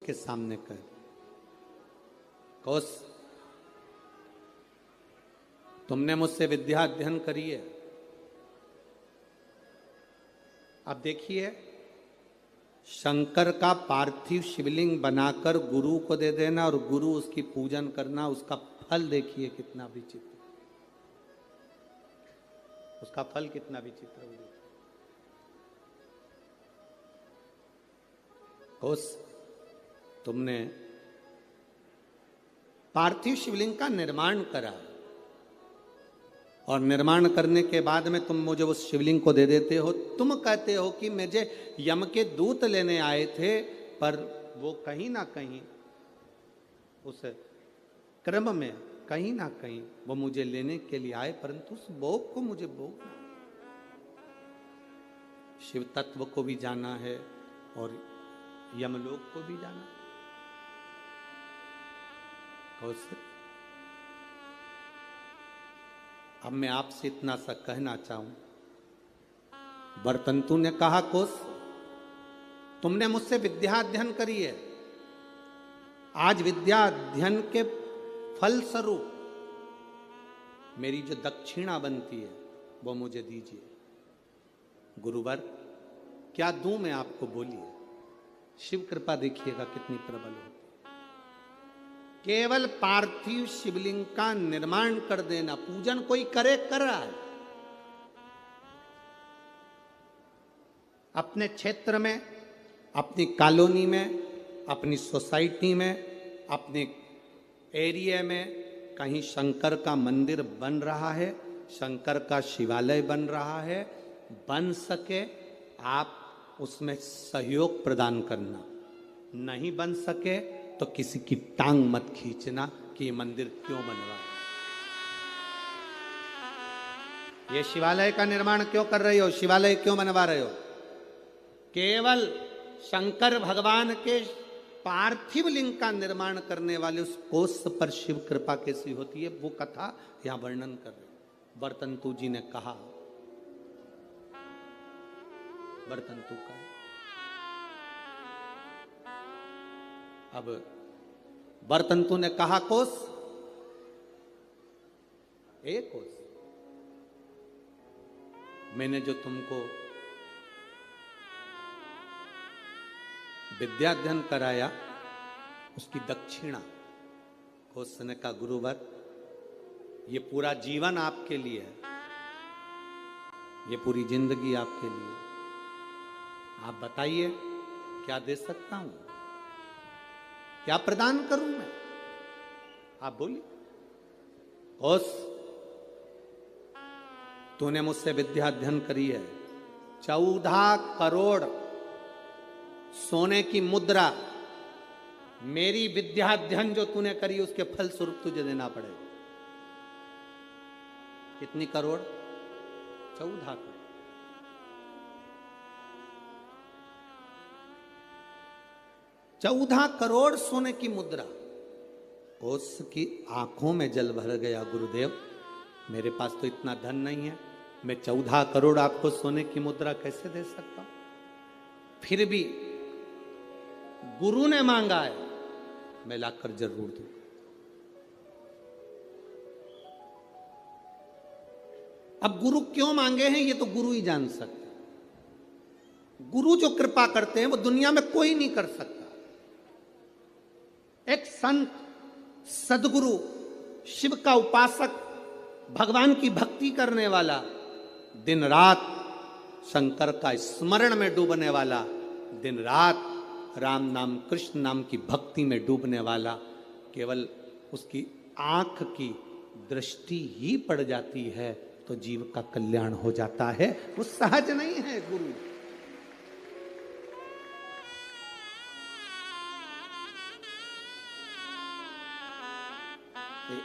उसके सामने कह, कौस तुमने मुझसे विद्या अध्ययन करी है। अब देखिए, शंकर का पार्थिव शिवलिंग बनाकर गुरु को दे देना और गुरु उसकी पूजन करना, उसका फल देखिए कितना विचित्र, उसका फल कितना विचित्र हो। उस तुमने पार्थिव शिवलिंग का निर्माण करा और निर्माण करने के बाद में तुम मुझे उस शिवलिंग को दे देते हो। तुम कहते हो कि मुझे यम के दूत लेने आए थे, पर वो कहीं ना कहीं उस क्रम में कहीं ना कहीं वो मुझे लेने के लिए आए, परंतु उस भोग को मुझे भोग शिव तत्व को भी जाना है और यमलोक को भी जाना। अब मैं आपसे इतना सा कहना चाहूं, वर्तंतु ने कहा, कोस तुमने मुझसे विद्या अध्ययन करी है, आज विद्या अध्ययन के फल स्वरूप मेरी जो दक्षिणा बनती है वो मुझे दीजिए। गुरुवर क्या दूं मैं आपको, बोलिए। शिव कृपा देखिएगा कितनी प्रबल होती। केवल पार्थिव शिवलिंग का निर्माण कर देना, पूजन कोई करे कर रहा है, अपने क्षेत्र में, अपनी कॉलोनी में, अपनी सोसाइटी में, अपने एरिया में कहीं शंकर का मंदिर बन रहा है, शंकर का शिवालय बन रहा है, बन सके आप उसमें सहयोग प्रदान करना, नहीं बन सके तो किसी की टांग मत खींचना कि ये मंदिर क्यों बनवा है, ये शिवालय का निर्माण क्यों कर रहे हो, शिवालय क्यों बनवा रहे हो। केवल शंकर भगवान के पार्थिव लिंग का निर्माण करने वाले उस कोष पर शिव कृपा कैसी होती है, वो कथा यहां वर्णन कर रहे। वर्तंतु जी ने कहा, वर्तंतु का अब वर्तंतु ने कहा, कोस एक कोस मैंने जो तुमको विद्या अध्ययन कराया उसकी दक्षिणा। कोस ने कहा, गुरुवर ये पूरा जीवन आपके लिए है, ये पूरी जिंदगी आपके लिए, आप बताइए क्या दे सकता हूं, क्या प्रदान करूं मैं, आप बोलिए। कोस तूने मुझसे विद्या अध्ययन करी है, 14 करोड़ सोने की मुद्रा मेरी विद्या अध्ययन जो तूने करी उसके फल स्वरूप तुझे देना पड़ेगा। कितनी करोड़? 14 करोड़। 14 करोड़ सोने की मुद्रा। उसकी आंखों में जल भर गया, गुरुदेव मेरे पास तो इतना धन नहीं है, मैं 14 करोड़ आपको सोने की मुद्रा कैसे दे सकता हूं। फिर भी गुरु ने मांगा है, मैं लाकर जरूर दूंगा। अब गुरु क्यों मांगे हैं ये तो गुरु ही जान सकते। गुरु जो कृपा करते हैं वो दुनिया में कोई नहीं कर सकता। एक संत, सदगुरु, शिव का उपासक, भगवान की भक्ति करने वाला, दिन रात शंकर का स्मरण में डूबने वाला, दिन रात राम नाम कृष्ण नाम की भक्ति में डूबने वाला, केवल उसकी आंख की दृष्टि ही पड़ जाती है तो जीव का कल्याण हो जाता है। वो सहज नहीं है गुरु।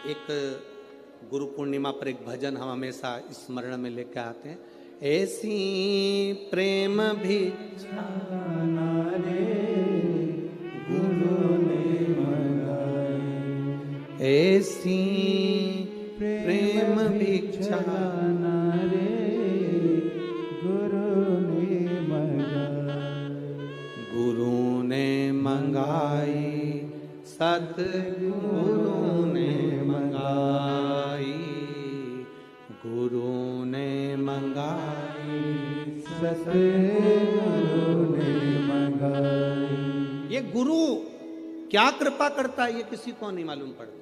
एक गुरु पूर्णिमा पर एक भजन हम हमेशा स्मरण में लेकर आते हैं, ऐसी प्रेम भिक्षा रे गुरु ने मंगाई, ऐसी प्रेम भिक्षा रे गुरु ने मंगाई, गुरु ने मंगाई सतगुरु ने मंगाई, गुरु ने मंगाई, सतगुरु ने मंगाई। ये गुरु क्या कृपा करता है ये किसी को नहीं मालूम पड़ता।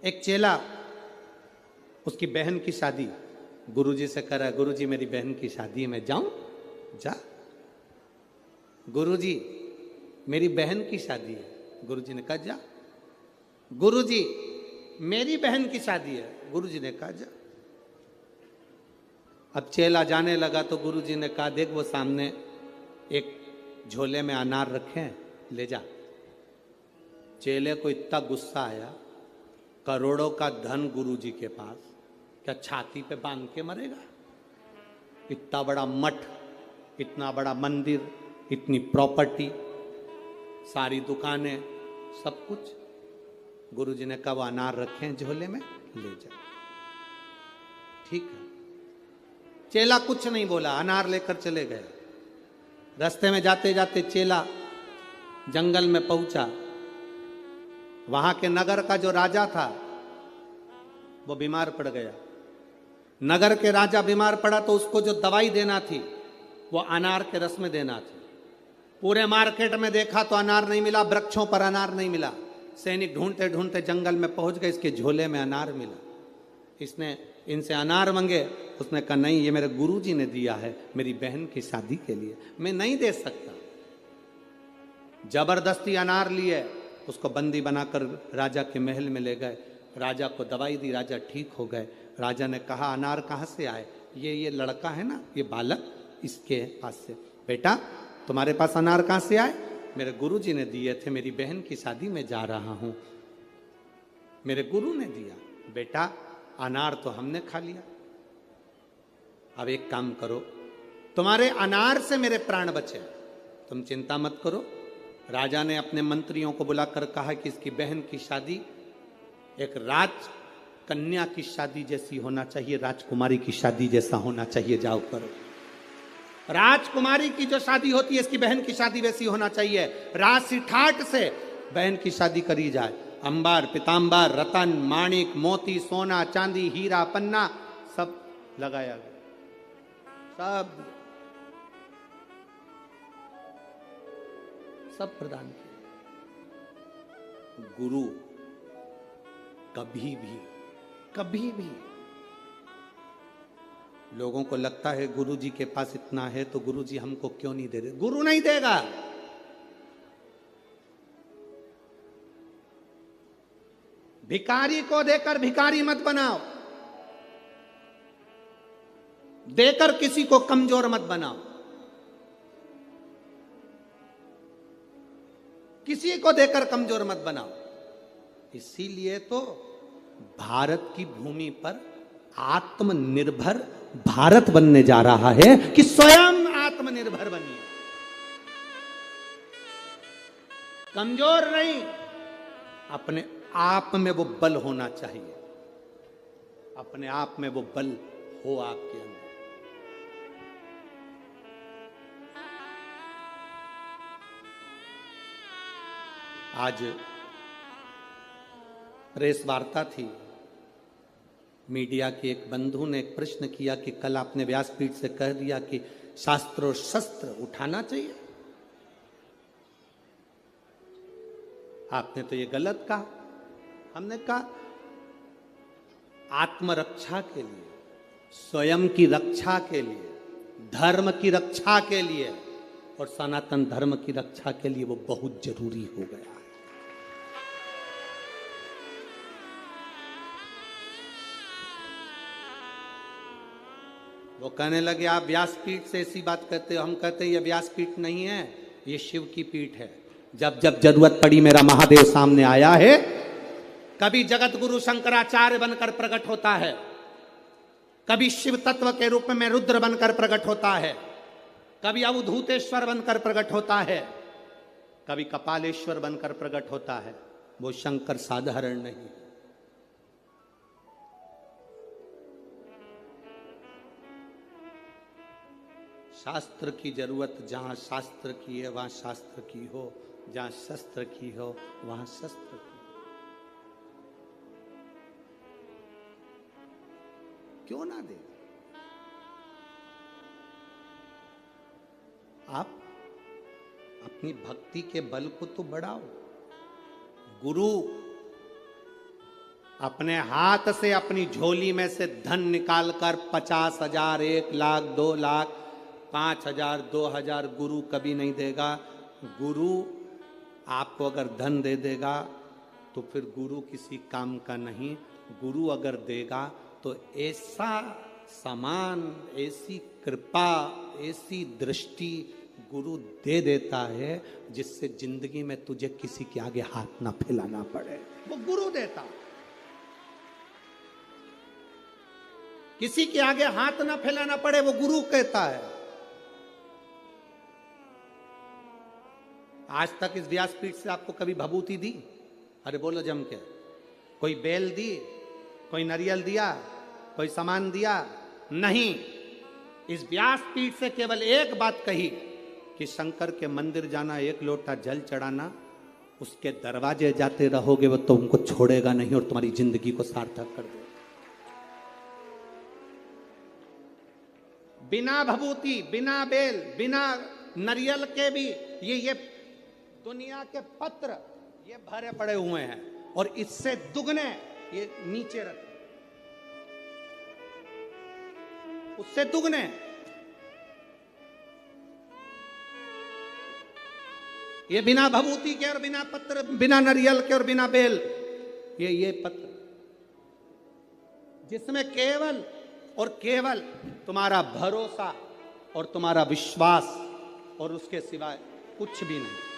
एक चेला, उसकी बहन की शादी, गुरुजी से करा, गुरुजी मेरी बहन की शादी में जाऊं? जा। गुरुजी मेरी बहन की शादी है। गुरुजी ने कहा जा। गुरुजी मेरी बहन की शादी है। गुरुजी ने कहा जा। अब चेला जाने लगा तो गुरुजी ने कहा देख वो सामने एक झोले में अनार रखे हैं, ले जा। चेले को इतना गुस्सा आया, करोड़ों का धन गुरुजी के पास, क्या छाती पे बांध के मरेगा? इतना बड़ा मठ, इतना बड़ा मंदिर, इतनी प्रॉपर्टी, सारी दुकानें, सब कुछ। गुरुजी ने कहा वो अनार रखे हैं झोले में, ले जा। ठीक है। चेला कुछ नहीं बोला, अनार लेकर चले गए। रास्ते में जाते जाते चेला जंगल में पहुंचा। वहां के नगर का जो राजा था वो बीमार पड़ गया। नगर के राजा बीमार पड़ा तो उसको जो दवाई देना थी वो अनार के रस में देना थी। पूरे मार्केट में देखा तो अनार नहीं मिला, वृक्षों पर अनार नहीं मिला। सैनिक ढूंढते ढूंढते जंगल में पहुंच गए, इसके झोले में अनार मिला। इसने इनसे अनार मांगे, उसने कहा नहीं ये मेरे गुरुजी ने दिया है मेरी बहन की शादी के लिए, मैं नहीं दे सकता। जबरदस्ती अनार लिए, उसको बंदी बनाकर राजा के महल में ले गए। राजा को दवाई दी, राजा ठीक हो गए। राजा ने कहा अनार कहाँ से आए? ये लड़का है ना, ये बालक, इसके पास से। बेटा तुम्हारे पास अनार कहाँ से आए? मेरे गुरुजी ने दिए थे, मेरी बहन की शादी में जा रहा हूं, मेरे गुरु ने दिया। बेटा अनार तो हमने खा लिया, अब एक काम करो, तुम्हारे अनार से मेरे प्राण बचे, तुम चिंता मत करो। राजा ने अपने मंत्रियों को बुलाकर कहा कि इसकी बहन की शादी एक राज कन्या की शादी जैसी होना चाहिए, राजकुमारी की शादी जैसा होना चाहिए, जाओ करो। राजकुमारी की जो शादी होती है इसकी बहन की शादी वैसी होना चाहिए। राशि ठाट से बहन की शादी करी जाए। अंबार, पीतांबर, रतन, माणिक, मोती, सोना, चांदी, हीरा, पन्ना सब लगाया गया, सब प्रदान किया। गुरु कभी भी लोगों को लगता है गुरु जी के पास इतना है तो गुरु जी हमको क्यों नहीं दे रहे? गुरु नहीं देगा। भिखारी को देकर भिखारी मत बनाओ, देकर किसी को कमजोर मत बनाओ। किसी को देकर कमजोर मत बनाओ। इसीलिए तो भारत की भूमि पर आत्मनिर्भर भारत बनने जा रहा है कि स्वयं आत्मनिर्भर बनिए, कमजोर नहीं। अपने आप में वो बल होना चाहिए, अपने आप में वो बल हो आपके अंदर। आज प्रेस वार्ता थी, मीडिया के एक बंधु ने एक प्रश्न किया कि कल आपने व्यासपीठ से कह दिया कि शास्त्र और शस्त्र उठाना चाहिए, आपने तो ये गलत कहा। हमने कहा आत्मरक्षा के लिए, स्वयं की रक्षा के लिए, धर्म की रक्षा के लिए और सनातन धर्म की रक्षा के लिए वो बहुत जरूरी हो गया है। वो कहने लगे आप व्यासपीठ से ऐसी बात करते हो। हम कहते हैं ये व्यासपीठ नहीं है, ये शिव की पीठ है। जब जब जरूरत पड़ी मेरा महादेव सामने आया है। कभी जगत गुरु शंकराचार्य बनकर प्रकट होता है, कभी शिव तत्व के रूप में रुद्र बनकर प्रकट होता है, कभी अवधूतेश्वर बनकर प्रकट होता है, कभी कपालेश्वर बनकर प्रकट होता है। वो शंकर साधारण नहीं। शास्त्र की जरूरत जहां शास्त्र की है वहां शास्त्र की हो, जहां शस्त्र की हो वहां शस्त्र की। क्यों ना दे? आप अपनी भक्ति के बल को तो बढ़ाओ। गुरु अपने हाथ से अपनी झोली में से धन निकालकर 50,000, 1,00,000, 2,00,000, 5,000, 2,000 गुरु कभी नहीं देगा। गुरु आपको अगर धन दे देगा तो फिर गुरु किसी काम का नहीं। गुरु अगर देगा तो ऐसा समान, ऐसी कृपा, ऐसी दृष्टि गुरु दे देता है जिससे जिंदगी में तुझे किसी के आगे हाथ ना फैलाना पड़े। वो गुरु देता। किसी के आगे हाथ ना फैलाना पड़े, वो गुरु कहता है। आज तक इस व्यासपीठ से आपको कभी भभूति दी? अरे बोलो जम के। कोई बेल दी? कोई नारियल दिया? कोई सामान दिया? नहीं। इस व्यासपीठ से केवल एक बात कही कि शंकर के मंदिर जाना, एक लोटा जल चढ़ाना, उसके दरवाजे जाते रहोगे वो तुमको छोड़ेगा नहीं और तुम्हारी जिंदगी को सार्थक कर देगा। बिना भभूति, बिना बेल, बिना नारियल के भी ये दुनिया के पत्र ये भरे पड़े हुए हैं और इससे दुगने ये नीचे रख, उससे दुगने। ये बिना भभूति के और बिना पत्र, बिना नारियल के और बिना बेल, ये पत्र जिसमें केवल और केवल तुम्हारा भरोसा और तुम्हारा विश्वास और उसके सिवाय कुछ भी नहीं।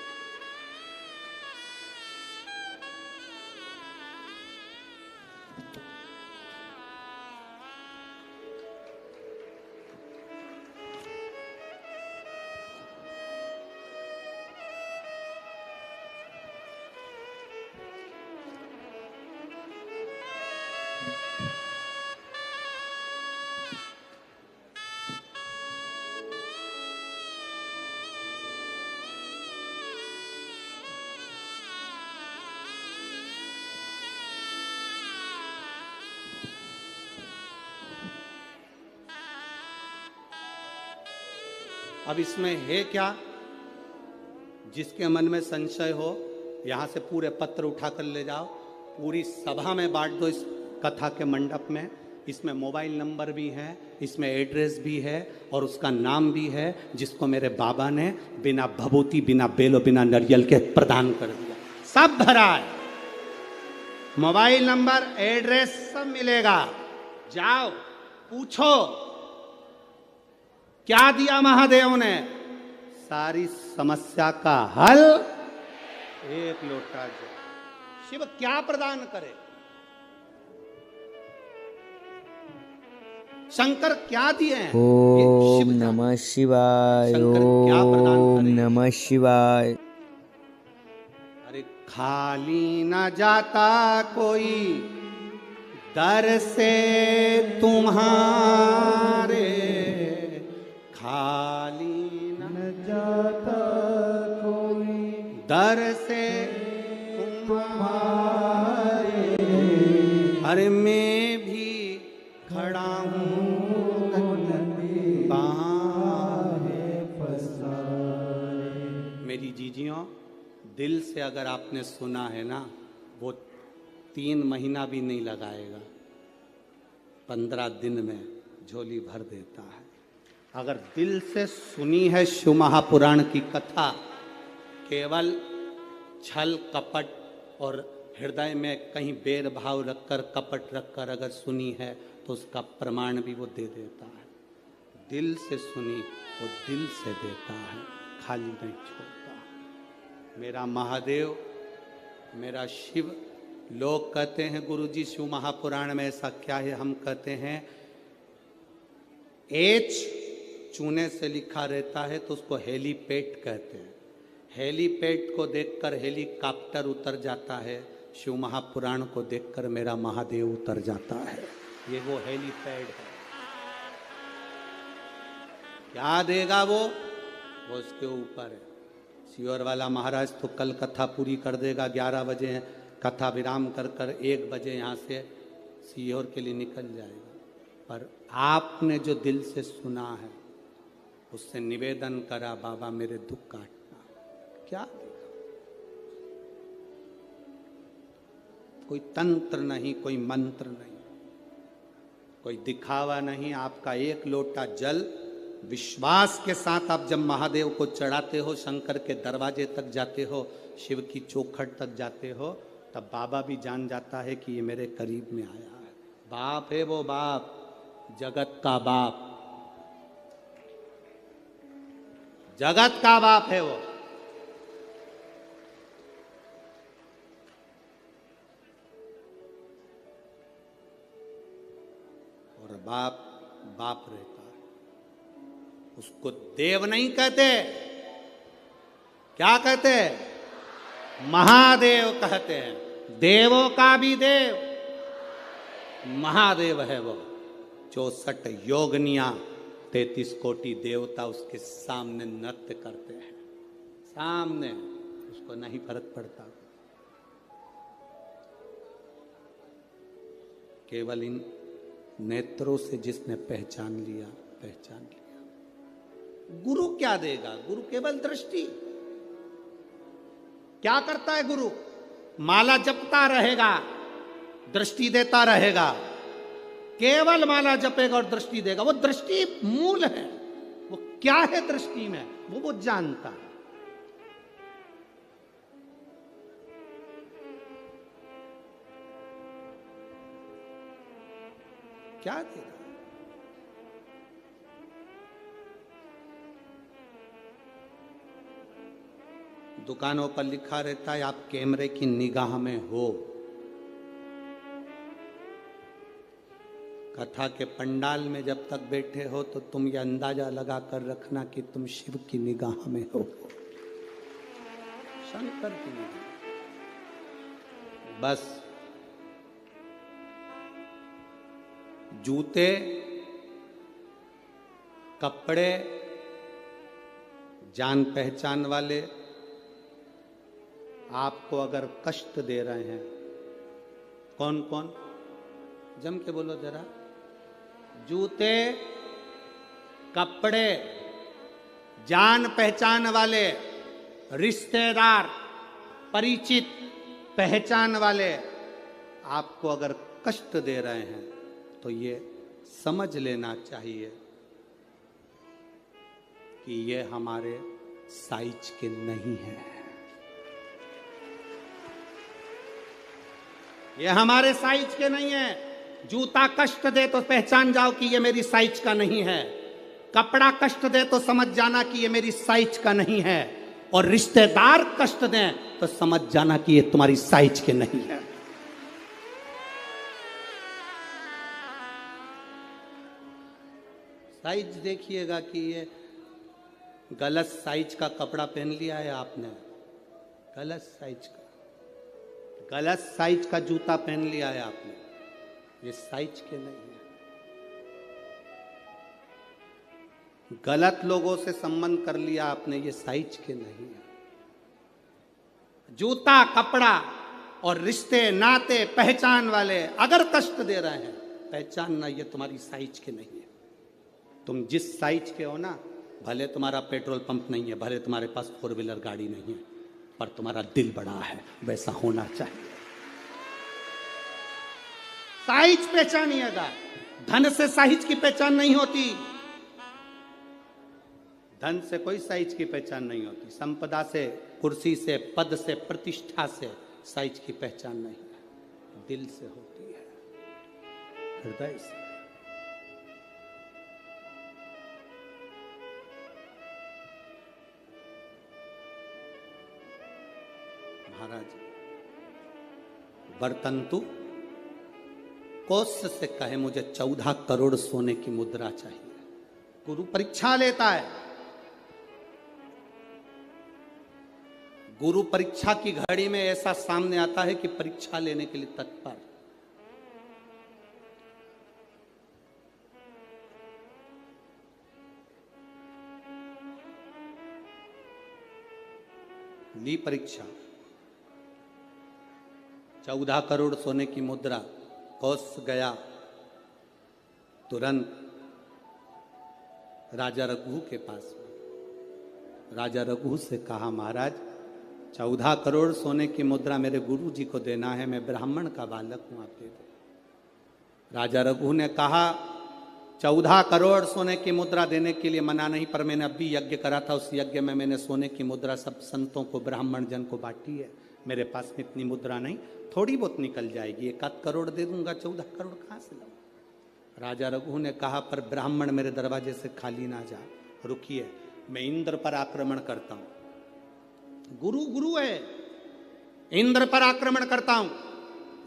अब इसमें है क्या? जिसके मन में संशय हो यहां से पूरे पत्र उठाकर ले जाओ, पूरी सभा में बांट दो। इस कथा के मंडप में इसमें मोबाइल नंबर भी है, इसमें एड्रेस भी है और उसका नाम भी है जिसको मेरे बाबा ने बिना भभूति, बिना बेलो, बिना नारियल के प्रदान कर दिया। सब भरा है, मोबाइल नंबर, एड्रेस सब मिलेगा। जाओ पूछो क्या दिया महादेव ने? सारी समस्या का हल, एक लोटा जल। शिव क्या प्रदान करे? शंकर क्या दिए हैं? ओम नमः शिवाय, ओम नमः शिवाय। अरे खाली न जाता कोई दर से तुम्हारे, खाली न जाता कोई दर से तुम्हारे। अरे मैं भी खड़ा हूँ मेरी जीजियों। दिल से अगर आपने सुना है ना, वो 3 महीना भी नहीं लगाएगा, 15 दिन में झोली भर देता है। अगर दिल से सुनी है शिव महापुराण की कथा, केवल छल कपट और हृदय में कहीं बेर भाव रखकर, कपट रखकर अगर सुनी है तो उसका प्रमाण भी वो दे देता है। दिल से सुनी वो दिल से देता है, खाली नहीं छोड़ता। मेरा महादेव, मेरा शिव। लोग कहते हैं गुरुजी शिव महापुराण में ऐसा क्या है? हम कहते हैं एच चूने से लिखा रहता है तो उसको हेलीपैड कहते हैं। हेलीपैड को देखकर हेलीकॉप्टर उतर जाता है, शिव महापुराण को देखकर मेरा महादेव उतर जाता है। ये वो हेलीपैड है। क्या देगा वो उसके ऊपर है। सीहोर वाला महाराज तो कल कथा पूरी कर देगा, 11 बजे कथा विराम कर कर 1 बजे यहाँ से सीहोर के लिए निकल जाएगा। पर आपने जो दिल से सुना है उससे निवेदन करा, बाबा मेरे दुख काटना, क्या देगा? कोई तंत्र नहीं, कोई मंत्र नहीं, कोई दिखावा नहीं। आपका एक लोटा जल विश्वास के साथ आप जब महादेव को चढ़ाते हो, शंकर के दरवाजे तक जाते हो, शिव की चौखट तक जाते हो, तब बाबा भी जान जाता है कि ये मेरे करीब में आया है। बाप है वो, बाप, जगत का बाप, जगत का बाप है वो। और बाप बाप रहता है, उसको देव नहीं कहते, क्या कहते हैं? महादेव कहते हैं। देवों का भी देव महादेव है वो। 64 योगनिया, 33 कोटि देवता उसके सामने नृत्य करते हैं, सामने, उसको नहीं फर्क पड़ता। केवल इन नेत्रों से जिसने पहचान लिया, पहचान लिया। गुरु क्या देगा? गुरु केवल दृष्टि। क्या करता है गुरु? माला जपता रहेगा, दृष्टि देता रहेगा। केवल माला जपेगा और दृष्टि देगा। वो दृष्टि मूल है। वो क्या है दृष्टि में, वो जानता है। क्या देगा? दुकानों पर लिखा रहता है आप कैमरे की निगाह में हो। कथा के पंडाल में जब तक बैठे हो तो तुम ये अंदाजा लगा कर रखना कि तुम शिव की निगाह में हो, शंकर की निगाह। बस जूते, कपड़े, जान पहचान वाले आपको अगर कष्ट दे रहे हैं, कौन कौन? जम के बोलो जरा। जूते, कपड़े, जान पहचान वाले, रिश्तेदार, परिचित, पहचान वाले आपको अगर कष्ट दे रहे हैं तो ये समझ लेना चाहिए कि ये हमारे साइज के नहीं है। ये हमारे साइज के नहीं है। जूता कष्ट दे तो पहचान जाओ कि ये मेरी साइज का नहीं है। कपड़ा कष्ट दे तो समझ जाना कि ये मेरी साइज का नहीं है। और रिश्तेदार कष्ट दें तो समझ जाना कि ये तुम्हारी साइज के नहीं है। साइज देखिएगा कि ये गलत साइज का कपड़ा पहन लिया है आपने, गलत साइज का, गलत साइज का जूता पहन लिया है आपने, ये साइज के नहीं है। गलत लोगों से संबंध कर लिया आपने, ये साइज के नहीं है। जूता, कपड़ा और रिश्ते, नाते, पहचान वाले अगर कष्ट दे रहे हैं, पहचानना ये तुम्हारी साइज के नहीं है। तुम जिस साइज के हो ना, भले तुम्हारा पेट्रोल पंप नहीं है, भले तुम्हारे पास 4 व्हीलर गाड़ी नहीं है, पर तुम्हारा दिल बड़ा है, वैसा होना चाहिए। साइज पहचानिएगा। धन से साइज की पहचान नहीं होती। धन से कोई साइज की पहचान नहीं होती। संपदा से, कुर्सी से, पद से, प्रतिष्ठा से साइज की पहचान नहीं है। दिल से होती है, हृदय से। महाराज बर्तंतु कोष से कहे मुझे 14 करोड़ सोने की मुद्रा चाहिए। गुरु परीक्षा लेता है। गुरु परीक्षा की घड़ी में ऐसा सामने आता है कि परीक्षा लेने के लिए तत्पर। ली परीक्षा। 14 करोड़ सोने की मुद्रा, कौश गया तुरंत राजा रघु के पास। राजा रघु से कहा, महाराज 14 करोड़ सोने की मुद्रा मेरे गुरु जी को देना है, मैं ब्राह्मण का बालक हूं, आप दे दो। राजा रघु ने कहा, 14 करोड़ सोने की मुद्रा देने के लिए मना नहीं, पर मैंने अभी यज्ञ करा था, उस यज्ञ में मैंने सोने की मुद्रा सब संतों को, ब्राह्मण जन को बांटी है। मेरे पास में इतनी मुद्रा नहीं, थोड़ी बहुत निकल जाएगी, 1 करोड़ दे दूंगा, 14 करोड़ कहाँ से लाऊं? राजा रघु ने कहा, पर ब्राह्मण मेरे दरवाजे से खाली ना जा, रुकिए, मैं इंद्र पर आक्रमण करता हूं। गुरु गुरु है, इंद्र पर आक्रमण करता हूं।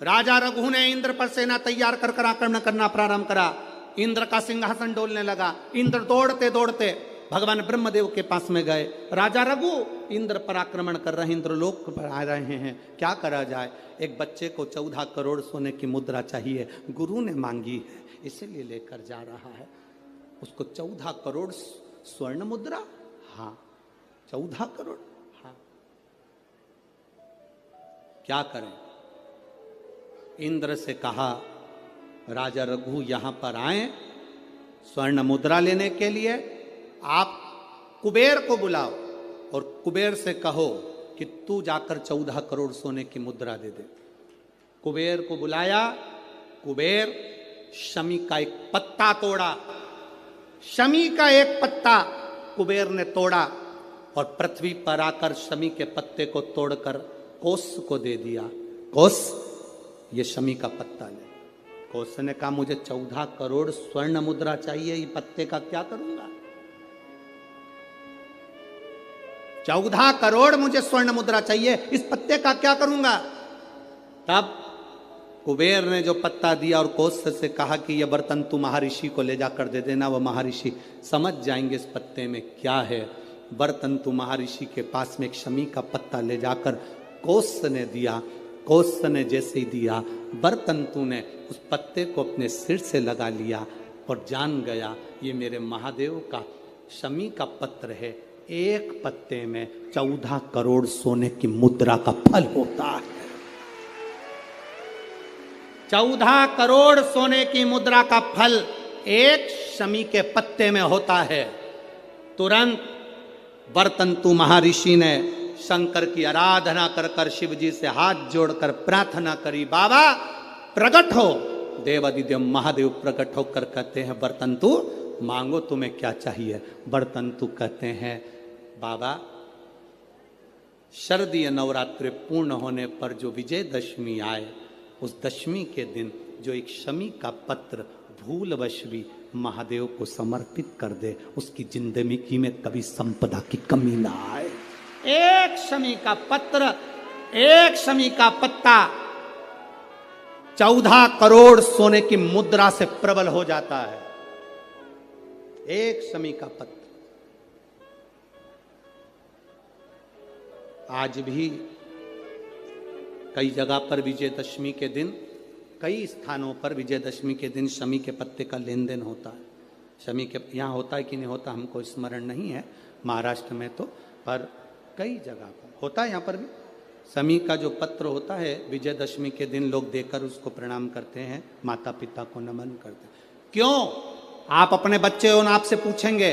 राजा रघु ने इंद्र पर सेना तैयार कर आक्रमण करना प्रारंभ करा। इंद्र का सिंहासन डोलने लगा। इंद्र दौड़ते दौड़ते भगवान ब्रह्मदेव के पास में गए। राजा रघु इंद्र पर आक्रमण कर रहे हैं, इंद्रलोक पर आ रहे हैं, क्या करा जाए? एक बच्चे को 14 करोड़ सोने की मुद्रा चाहिए, गुरु ने मांगी है, इसीलिए लेकर जा रहा है। उसको 14 करोड़ स्वर्ण मुद्रा, हाँ 14 करोड़, हाँ क्या करें? इंद्र से कहा, राजा रघु यहां पर आए स्वर्ण मुद्रा लेने के लिए, आप कुबेर को बुलाओ और कुबेर से कहो कि तू जाकर 14 करोड़ सोने की मुद्रा दे दे। कुबेर को बुलाया। कुबेर शमी का एक पत्ता तोड़ा। शमी का एक पत्ता कुबेर ने तोड़ा और पृथ्वी पर आकर शमी के पत्ते को तोड़कर कोस को दे दिया। कोस, ये शमी का पत्ता ले। कोस ने कहा, मुझे 14 करोड़ स्वर्ण मुद्रा चाहिए, ये पत्ते का क्या करूंगा? 14 करोड़ मुझे स्वर्ण मुद्रा चाहिए, इस पत्ते का क्या करूंगा? तब कुबेर ने जो पत्ता दिया और कोस से कहा कि यह बर्तन तू महर्षि को ले जाकर दे देना, वो महर्षि समझ जाएंगे इस पत्ते में क्या है। बर्तन तू महर्षि के पास में एक शमी का पत्ता ले जाकर कोस ने दिया। कोस ने जैसे ही दिया, बर्तन तू ने उस पत्ते को अपने सिर से लगा लिया और जान गया ये मेरे महादेव का शमी का पत्र है। एक पत्ते में 14 करोड़ सोने की मुद्रा का फल होता है। 14 करोड़ सोने की मुद्रा का फल एक शमी के पत्ते में होता है। तुरंत बर्तंतु महर्षि ने शंकर की आराधना कर कर शिव जी से हाथ जोड़कर प्रार्थना करी, बाबा प्रकट हो। देवादिदेव महादेव प्रकट होकर कहते हैं, बर्तंतु मांगो तुम्हें क्या चाहिए? बर्तंतु कहते हैं, बाबा शरदीय नवरात्रि पूर्ण होने पर जो विजयदशमी आए, उस दशमी के दिन जो एक शमी का पत्र भूलवश भी महादेव को समर्पित कर दे, उसकी जिंदगी में कभी संपदा की कमी ना आए। एक शमी का पत्र, एक शमी का पत्ता 14 करोड़ सोने की मुद्रा से प्रबल हो जाता है। एक शमी का पत्र। आज भी कई जगह पर विजयदशमी के दिन, कई स्थानों पर विजयदशमी के दिन शमी के पत्ते का लेन देन होता है। शमी के यहाँ होता है कि नहीं होता हमको स्मरण नहीं है, महाराष्ट्र में तो, पर कई जगह पर होता है। यहाँ पर भी शमी का जो पत्र होता है, विजयदशमी के दिन लोग देकर उसको प्रणाम करते हैं, माता पिता को नमन करते हैं। क्यों? आप अपने बच्चे हो, आपसे पूछेंगे,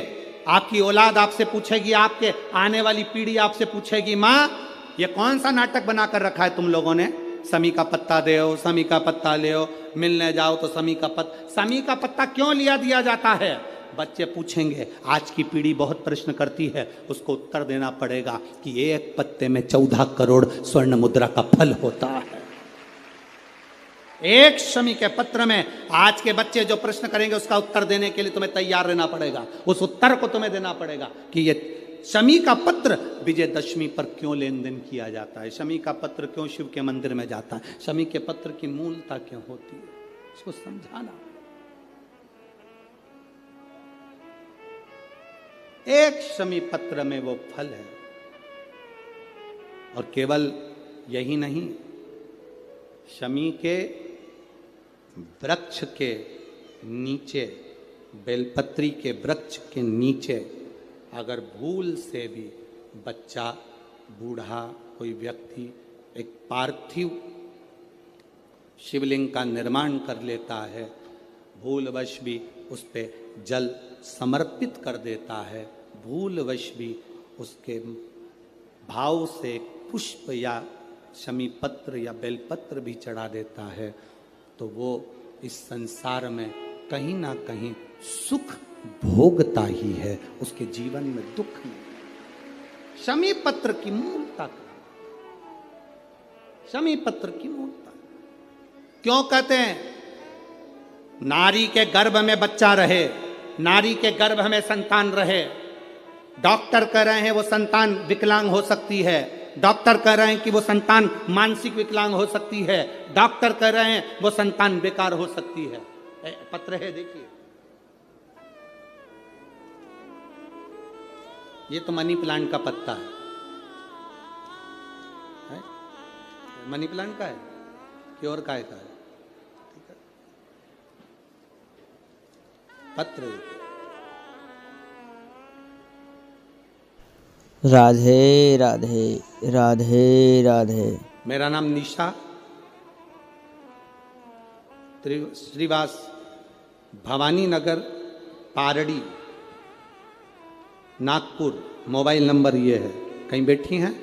आपकी औलाद आपसे पूछेगी, आपके आने वाली पीढ़ी आपसे पूछेगी, माँ ये कौन सा नाटक बनाकर रखा है तुम लोगों ने? शमी का पत्ता दे, शमी का पत्ता ले, मिलने जाओ तो शमी का पत्ता। शमी का पत्ता क्यों लिया दिया जाता है? बच्चे पूछेंगे, आज की पीढ़ी बहुत प्रश्न करती है, उसको उत्तर देना पड़ेगा कि एक पत्ते में 14 करोड़ स्वर्ण मुद्रा का फल होता है। एक शमी के पत्र में आज के बच्चे जो प्रश्न करेंगे उसका उत्तर देने के लिए तुम्हें तैयार रहना पड़ेगा। उस उत्तर को तुम्हें देना पड़ेगा कि ये शमी का पत्र विजयदशमी पर क्यों लेन देन किया जाता है, शमी का पत्र क्यों शिव के मंदिर में जाता है, शमी के पत्र की मूलता क्यों होती है, इसको समझाना। एक शमी पत्र में वो फल है। और केवल यही नहीं, शमी के वृक्ष के नीचे, बेलपत्री के वृक्ष के नीचे अगर भूल से भी बच्चा बूढ़ा कोई व्यक्ति एक पार्थिव शिवलिंग का निर्माण कर लेता है, भूलवश भी उस पे जल समर्पित कर देता है, भूलवश भी उसके भाव से पुष्प या शमी पत्र या बेलपत्र भी चढ़ा देता है, तो वो इस संसार में कहीं ना कहीं सुख भोगता ही है, उसके जीवन में दुख नहीं। शमी पत्र की मूलता, शमी पत्र की मूलता क्यों कहते हैं? नारी के गर्भ में बच्चा रहे, नारी के गर्भ में संतान रहे। डॉक्टर कह रहे हैं वो संतान विकलांग हो सकती है, डॉक्टर कह रहे हैं कि वो संतान मानसिक विकलांग हो सकती है, डॉक्टर कह रहे हैं वो संतान बेकार हो सकती है। पत्र है, देखिए, ये तो मनी प्लांट का पत्ता है? मनी प्लांट का है कि और काय का है? ठीक है, पत्र। राधे राधे राधे राधे। मेरा नाम निशा श्रीवास, भवानी नगर, पारड़ी, नागपुर। मोबाइल नंबर ये है। कहीं बैठी हैं?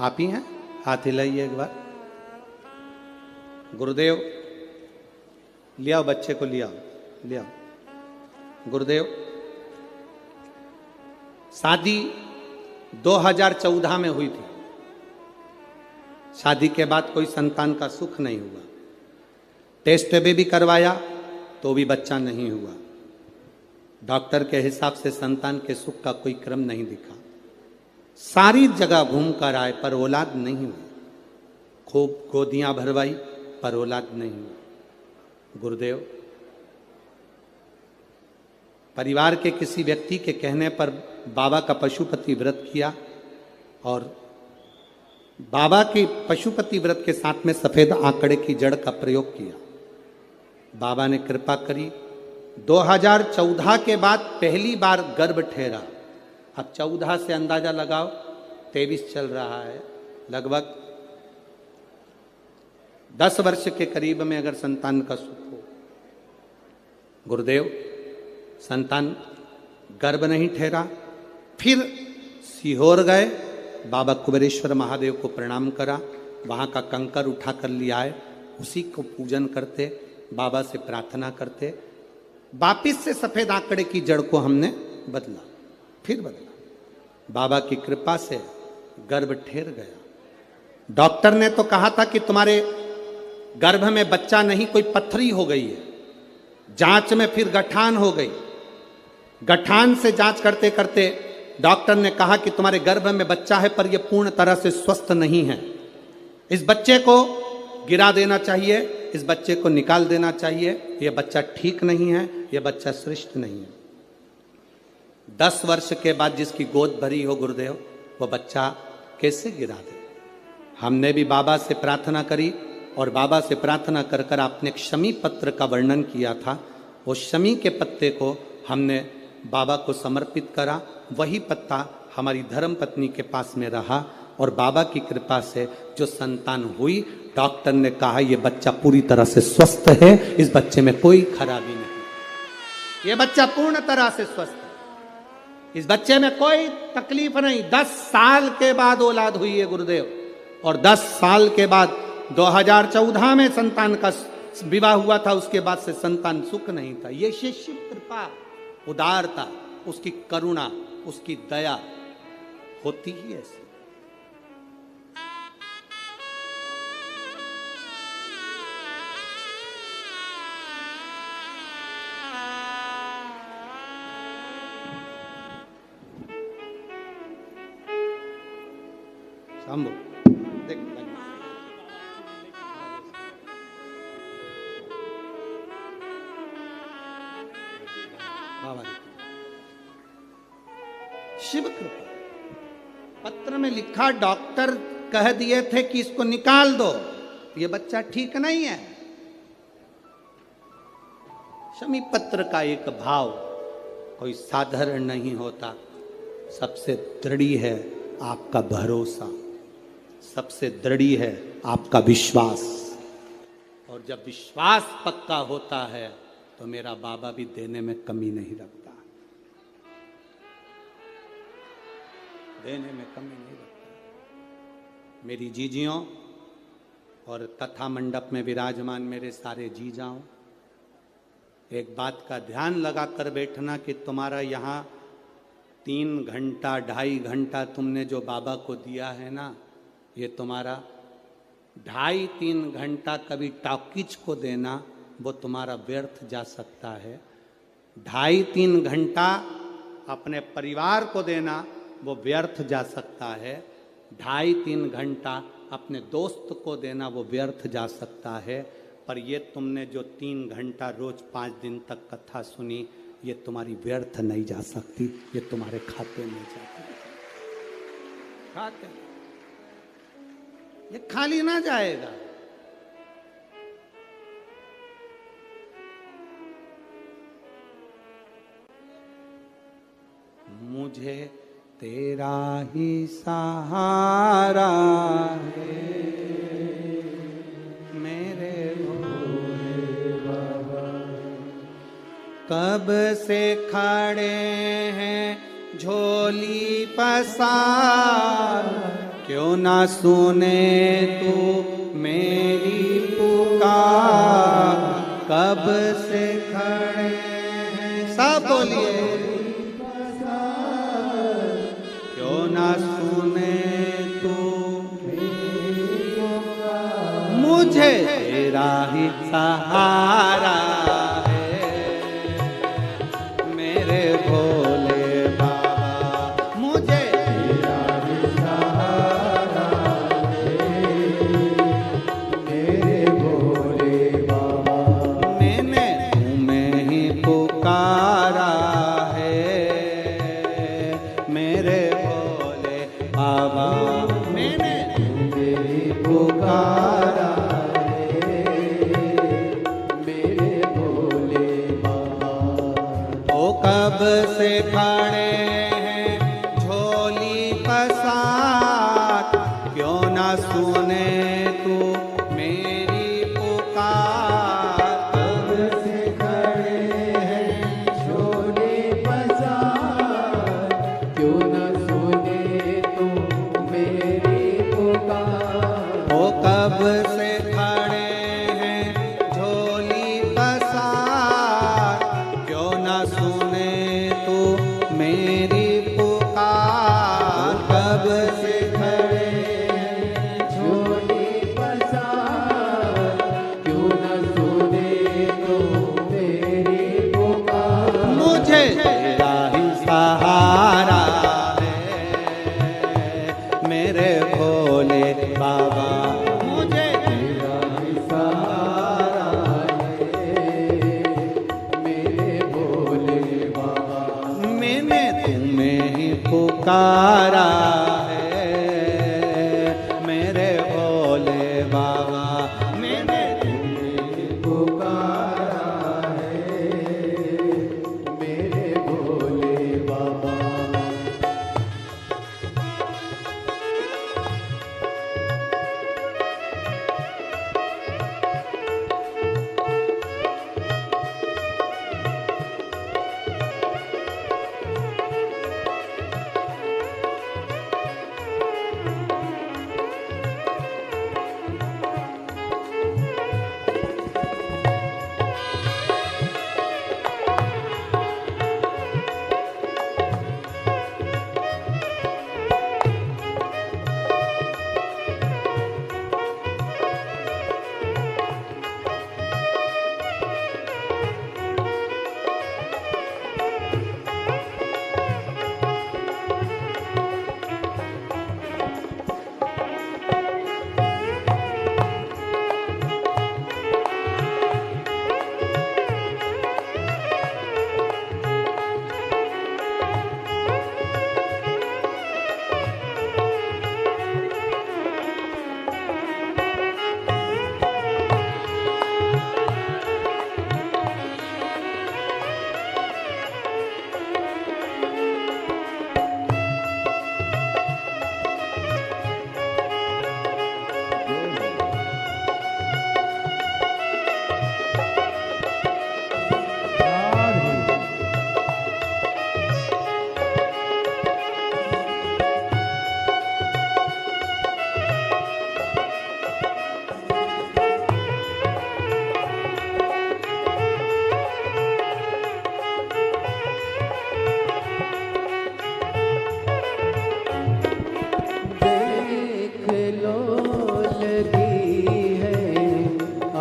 आप ही हैं? हाथ हिलाइए एक बार। गुरुदेव, ले आओ बच्चे को, ले आओ, ले आओ। गुरुदेव, शादी 2014 में हुई थी। शादी के बाद कोई संतान का सुख नहीं हुआ। टेस्ट भी करवाया तो भी बच्चा नहीं हुआ। डॉक्टर के हिसाब से संतान के सुख का कोई क्रम नहीं दिखा। सारी जगह घूम कर आए पर औलाद नहीं हुई। खूब गोदियां भरवाई पर औलाद नहीं हुई। गुरुदेव, परिवार के किसी व्यक्ति के कहने पर बाबा का पशुपति व्रत किया और बाबा के पशुपति व्रत के साथ में सफेद आंकड़े की जड़ का प्रयोग किया। बाबा ने कृपा करी। 2014 के बाद पहली बार गर्भ ठहरा। अब 14 से अंदाजा लगाओ, 23 चल रहा है। लगभग 10 वर्ष के करीब में अगर संतान का सुख हो। गुरुदेव, संतान गर्भ नहीं ठहरा। फिर सीहोर गए, बाबा कुबेरेश्वर महादेव को प्रणाम करा, वहाँ का कंकर उठा कर ले आए, उसी को पूजन करते, बाबा से प्रार्थना करते। वापिस से सफेद आंकड़े की जड़ को हमने बदला, फिर बदला। बाबा की कृपा से गर्भ ठहर गया। डॉक्टर ने तो कहा था कि तुम्हारे गर्भ में बच्चा नहीं, कोई पत्थरी हो गई है। जांच में फिर गठान हो गई। गठान से जांच करते करते डॉक्टर ने कहा कि तुम्हारे गर्भ में बच्चा है पर यह पूर्ण तरह से स्वस्थ नहीं है। इस बच्चे को गिरा देना चाहिए, इस बच्चे को निकाल देना चाहिए, यह बच्चा ठीक नहीं है, यह बच्चा श्रेष्ठ नहीं है। 10 वर्ष के बाद जिसकी गोद भरी हो गुरुदेव, वो बच्चा कैसे गिरा दे? हमने भी बाबा से प्रार्थना करी और बाबा से प्रार्थना कर कर आपने एक शमी पत्र का वर्णन किया था। वो शमी के पत्ते को हमने बाबा को समर्पित करा। वही पत्ता हमारी धर्म पत्नी के पास में रहा और बाबा की कृपा से जो संतान हुई, डॉक्टर ने कहा यह बच्चा पूरी तरह से स्वस्थ है, इस बच्चे में कोई खराबी नहीं, यह बच्चा पूर्ण तरह से स्वस्थ है, इस बच्चे में कोई तकलीफ नहीं। 10 साल के बाद औलाद हुई है गुरुदेव, और 10 साल के बाद 2014 में संतान का विवाह हुआ था। उसके बाद से संतान सुख नहीं था। ये शिष्य कृपा, उदारता, उसकी करुणा, उसकी दया होती ही ऐसी। शंभू देख शिव कृपा। पत्र में लिखा, डॉक्टर कह दिए थे कि इसको निकाल दो, ये बच्चा ठीक नहीं है। शमी पत्र का एक भाव कोई साधारण नहीं होता, सबसे दृढ़ी है, आपका भरोसा, सबसे दृढ़ी है आपका विश्वास। और जब विश्वास पक्का होता है तो मेरा बाबा भी देने में कमी नहीं रखता, देने में कमी नहीं रखता। मेरी जीजियों और कथा मंडप में विराजमान मेरे सारे जीजाओं, एक बात का ध्यान लगा कर बैठना कि तुम्हारा यहाँ 3 घंटा 2.5 घंटा तुमने जो बाबा को दिया है ना, ये तुम्हारा 2.5-3 घंटा कभी टॉकीज को देना वो तुम्हारा व्यर्थ जा सकता है। 2.5-3 घंटा अपने परिवार को देना वो व्यर्थ जा सकता है। 2.5-3 घंटा अपने दोस्त को देना वो व्यर्थ जा सकता है। पर ये तुमने जो 3 घंटा रोज 5 दिन तक कथा सुनी, ये तुम्हारी व्यर्थ नहीं जा सकती, ये तुम्हारे खाते में जाती है, खाते में। ये खाली ना जाएगा। मुझे तेरा ही सहारा है मेरे भोले बाबा, कब से खड़े हैं झोली पसार, क्यों ना सुने तू मेरी पुकार। कब से खड़े हैं, सब बोलिए, क्यों ना सुने तू मेरी पुकार। मुझे तेरा ही सहारा है मेरे भोले बाबा, मुझे तेरा ही सहारा है मेरे भोले बाबा। मैंने तुम्हें ही पुकारा है मेरे भोले बाबा, मैंने तुम्हें ही पुकारा कब से खड़े हैं झोली पसार, क्यों ना सुने तू मेरी पुकार। कब से खड़े हैं झोली पसार, क्यों ना सुने तू मेरी पुकार। ओ कब से खड़े हैं झोली पसार, क्यों ना सुने मेरी पुकार। कब से खड़े हैं झोली पसार, क्यों न सुने तो मेरी पुकार। मुझे तेरा ही सहारा है मेरे भोले बाबा, मुझे तेरा ही सहारा है मेरे भोले बाबा। मैंने तुम्हें ही पुकारा है मेरे भोले बाबा, मैंने तुम्हें ही पुकारा है मेरे भोले बाबा।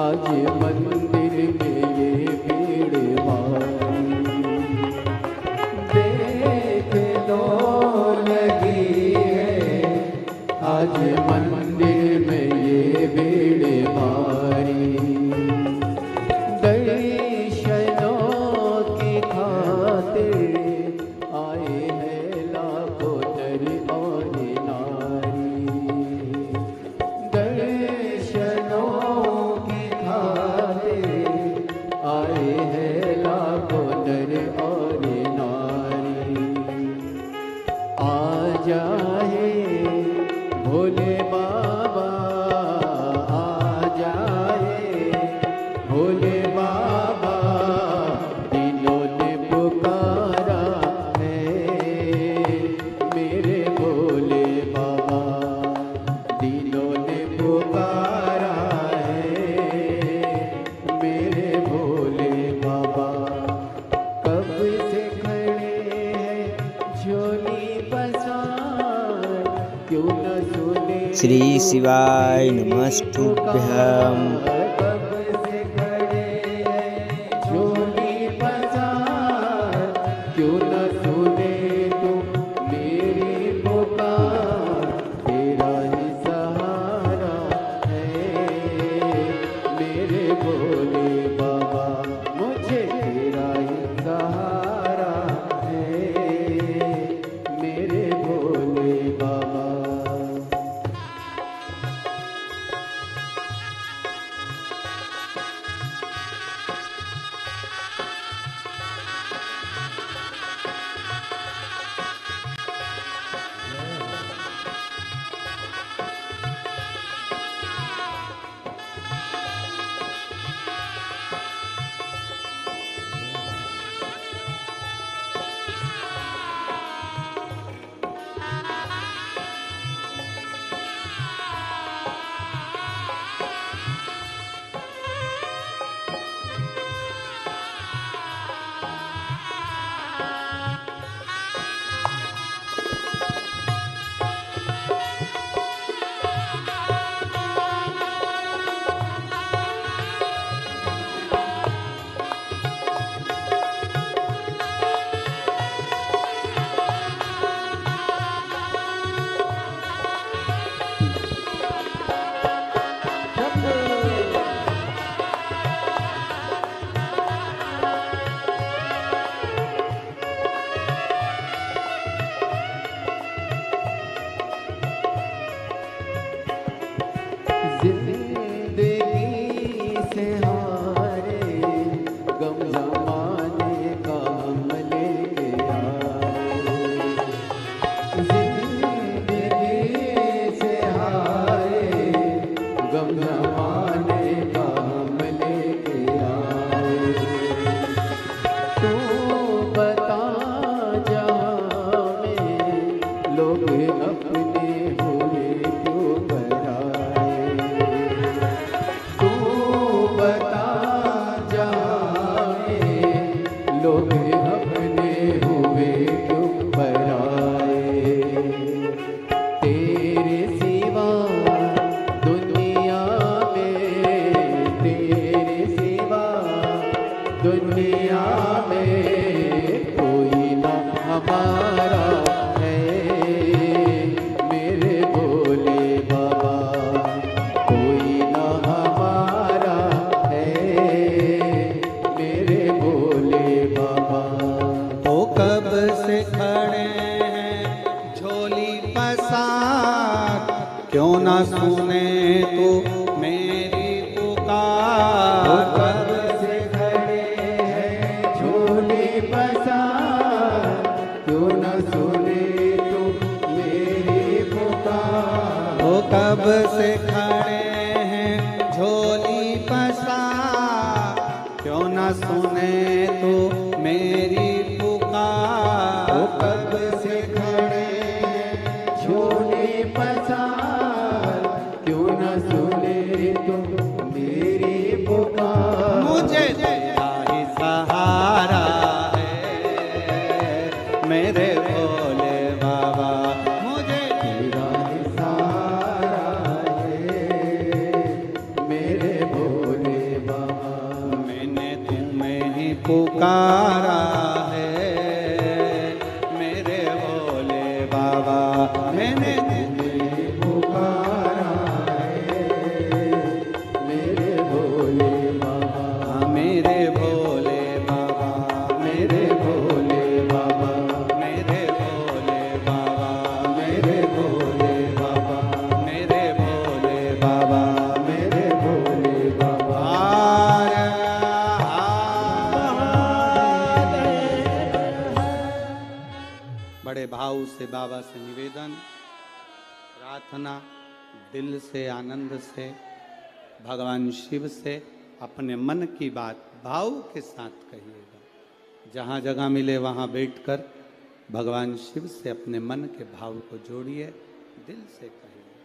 आज मंदिर में ये भीड़ भारी, देख लो लगी है आज मंदिर में ये भीड़ भारी। दर्शनों की खातिर आए हैं लाखों नर और नारी, दर्शनों की खातिर आए हैं लाखों नर और नारी। आ जाए भोले बाबा, आ जाए भोले बाबा, दिलों ने पुकारा है मेरे भोले बाबा, दिलों ने पुकारा है मेरे भोले बाबा। कब से खड़े हैं झोली पसार, क्यों न सुने श्री शिवाय नमस्तुभ्यं। कब से खड़े हैं झोली पसार, क्यों न सुने तुम मेरी पुकार। तेरा ही सहारा है मेरे भोले बाबा, मुझे तेरा ही सहारा है मेरे भोले बाबा। जिंदगी से हारे गम जमाने का हम लेके आए, जिंदगी से हारे गम जमाने का हम लेके आए। तू बता जहाँ में लोग अपने हुए क्यों पराए, तू बता जहाँ में लोग अपने हुए क्यों पराए। तेरे सिवा दुनिया में, तेरे सिवा दुनिया में कोई ना हमारा है मेरे भोले बाबा, कोई ना हमारा है मेरे भोले बाबा। तो कब से खड़े हैं झोली पसार, क्यों ना सुने तो मेरी पुकार। कब से खड़े हैं झोली पसार, क्यों न सुने तुम मेरी पुकार। तो कब से खड़े हैं झोली पसार, क्यों ना सुने तो मेरी पुकार। कब से खड़े हैं झोली पसार, क्यों न सुने तुम मेरी पुकार। मुझे तेरा ही सहारा है मेरे भोले बाबा, मुझे तेरा ही सहारा है मेरे भोले पुकारा है, मेरे भोले बाबा मैंने तुम्हें पुकारा है, मेरे भोले बाबा, मेरे भोले बाबा, मेरे भोले बाबा, मेरे भोले बाबा, मेरे भोले बाबा, मेरे भोले बाबा, मेरे भोले बाबा। बड़े भाव से बाबा से निवेदन, प्रार्थना, दिल से आनंद से भगवान शिव से अपने मन की बात भाव के साथ कहिएगा। जहाँ जगह मिले वहाँ बैठकर भगवान शिव से अपने मन के भाव को जोड़िए, दिल से कहिए।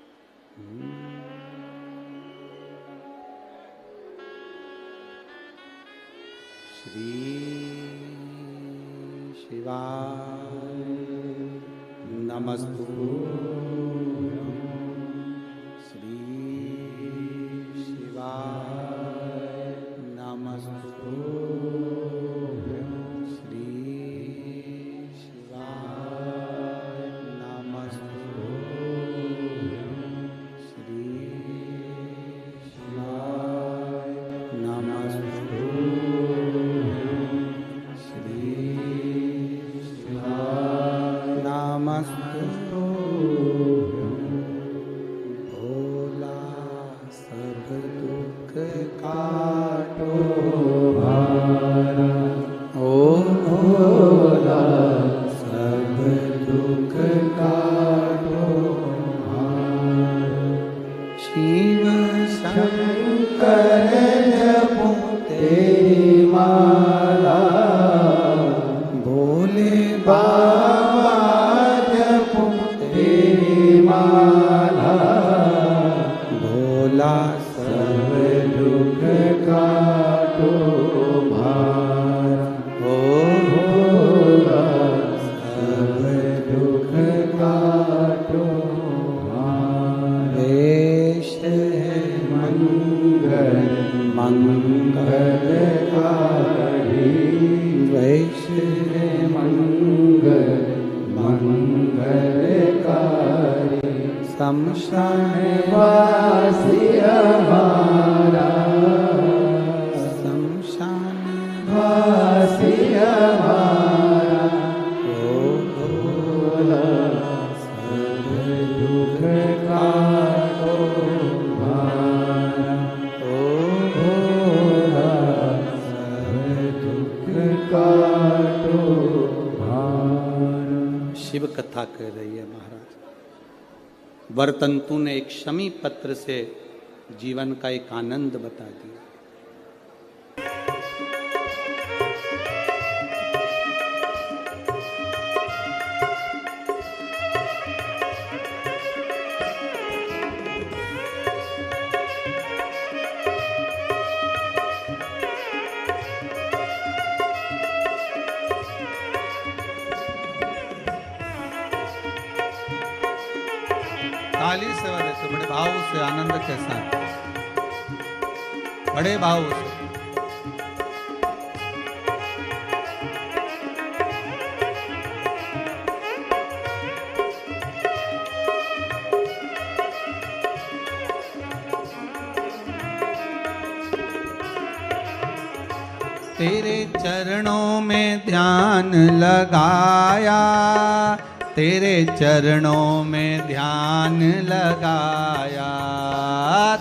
श्री शिवाय नमस्तु, श्री शिवाय नमस्तु, श्री शिवाय नमस्तु, श्री शिवाय नमस्तु, श्री शिवाय नमस्तु। भोला सब दुख काटो भारा, ओ भोला सब दुख काटो भारा। शिव शंकर जपो तेरी माला, भोले बाबा जपो तेरी माला, भोला सब दुख काटो भारा, ओ भोला सब दुख काटो भारा। वेश है मंगल मंगलकारी, वैश है मंगल मंगलकारी। शमशान वासी हमारा, शमशान वासी हमारा, ओ भोला सब दुख काटो भारा, ओ भोला सब दुख काटो भारा। शिव कथा कह रही है महाराज। वर्तंतु ने एक शमी पत्र से जीवन का एक आनंद बता दिया। ताली से वाले से बड़े भाव से आनंद के साथ, बड़े भाव से। तेरे चरणों में ध्यान लगाया, तेरे चरणों में ध्यान लगाया,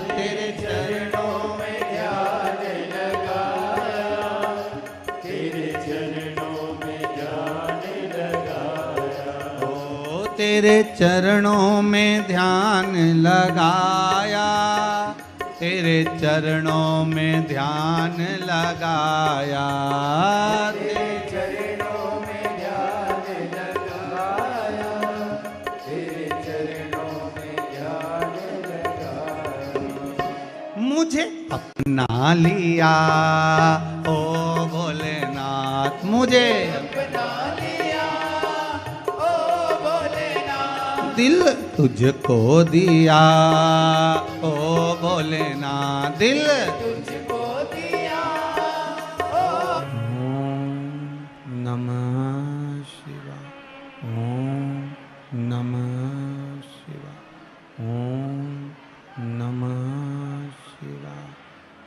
तेरे चरणों में ध्यान लगाया, तेरे चरणों में ध्यान लगाया, ओ तेरे चरणों में ध्यान लगाया, तेरे चरणों में ध्यान लगाया, तेरे चरणों में ध्यान लगाया, तेरे चरणों में ध्यान लगाया। मुझे अपना लिया ओ भोलेनाथ, मुझे अपना लिया ओ भोलेनाथ, दिल तुझको दिया ओ भोलेनाथ, दिल तुझको दिया ओ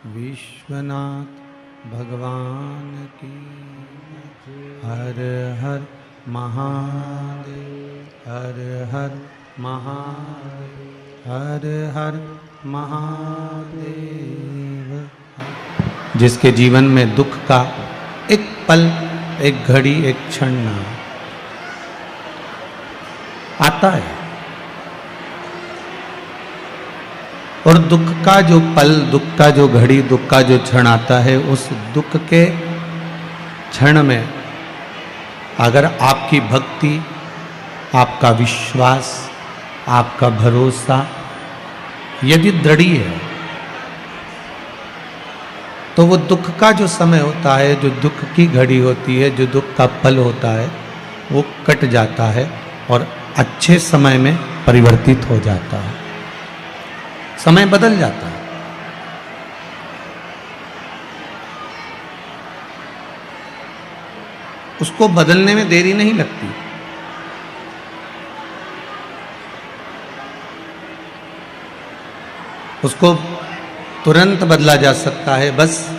विश्वनाथ भगवान की। हर हर महादेव, हर हर महादेव, हर हर महादेव। जिसके जीवन में दुख का एक पल, एक घड़ी, एक क्षण ना आता है, और दुख का जो पल, दुख का जो घड़ी, दुख का जो क्षण आता है, उस दुख के क्षण में अगर आपकी भक्ति, आपका विश्वास, आपका भरोसा यदि दृढ़ है, तो वो दुख का जो समय होता है, जो दुख की घड़ी होती है, जो दुख का पल होता है, वो कट जाता है और अच्छे समय में परिवर्तित हो जाता है, समय बदल जाता है। उसको बदलने में देरी नहीं लगती। उसको तुरंत बदला जा सकता है। बस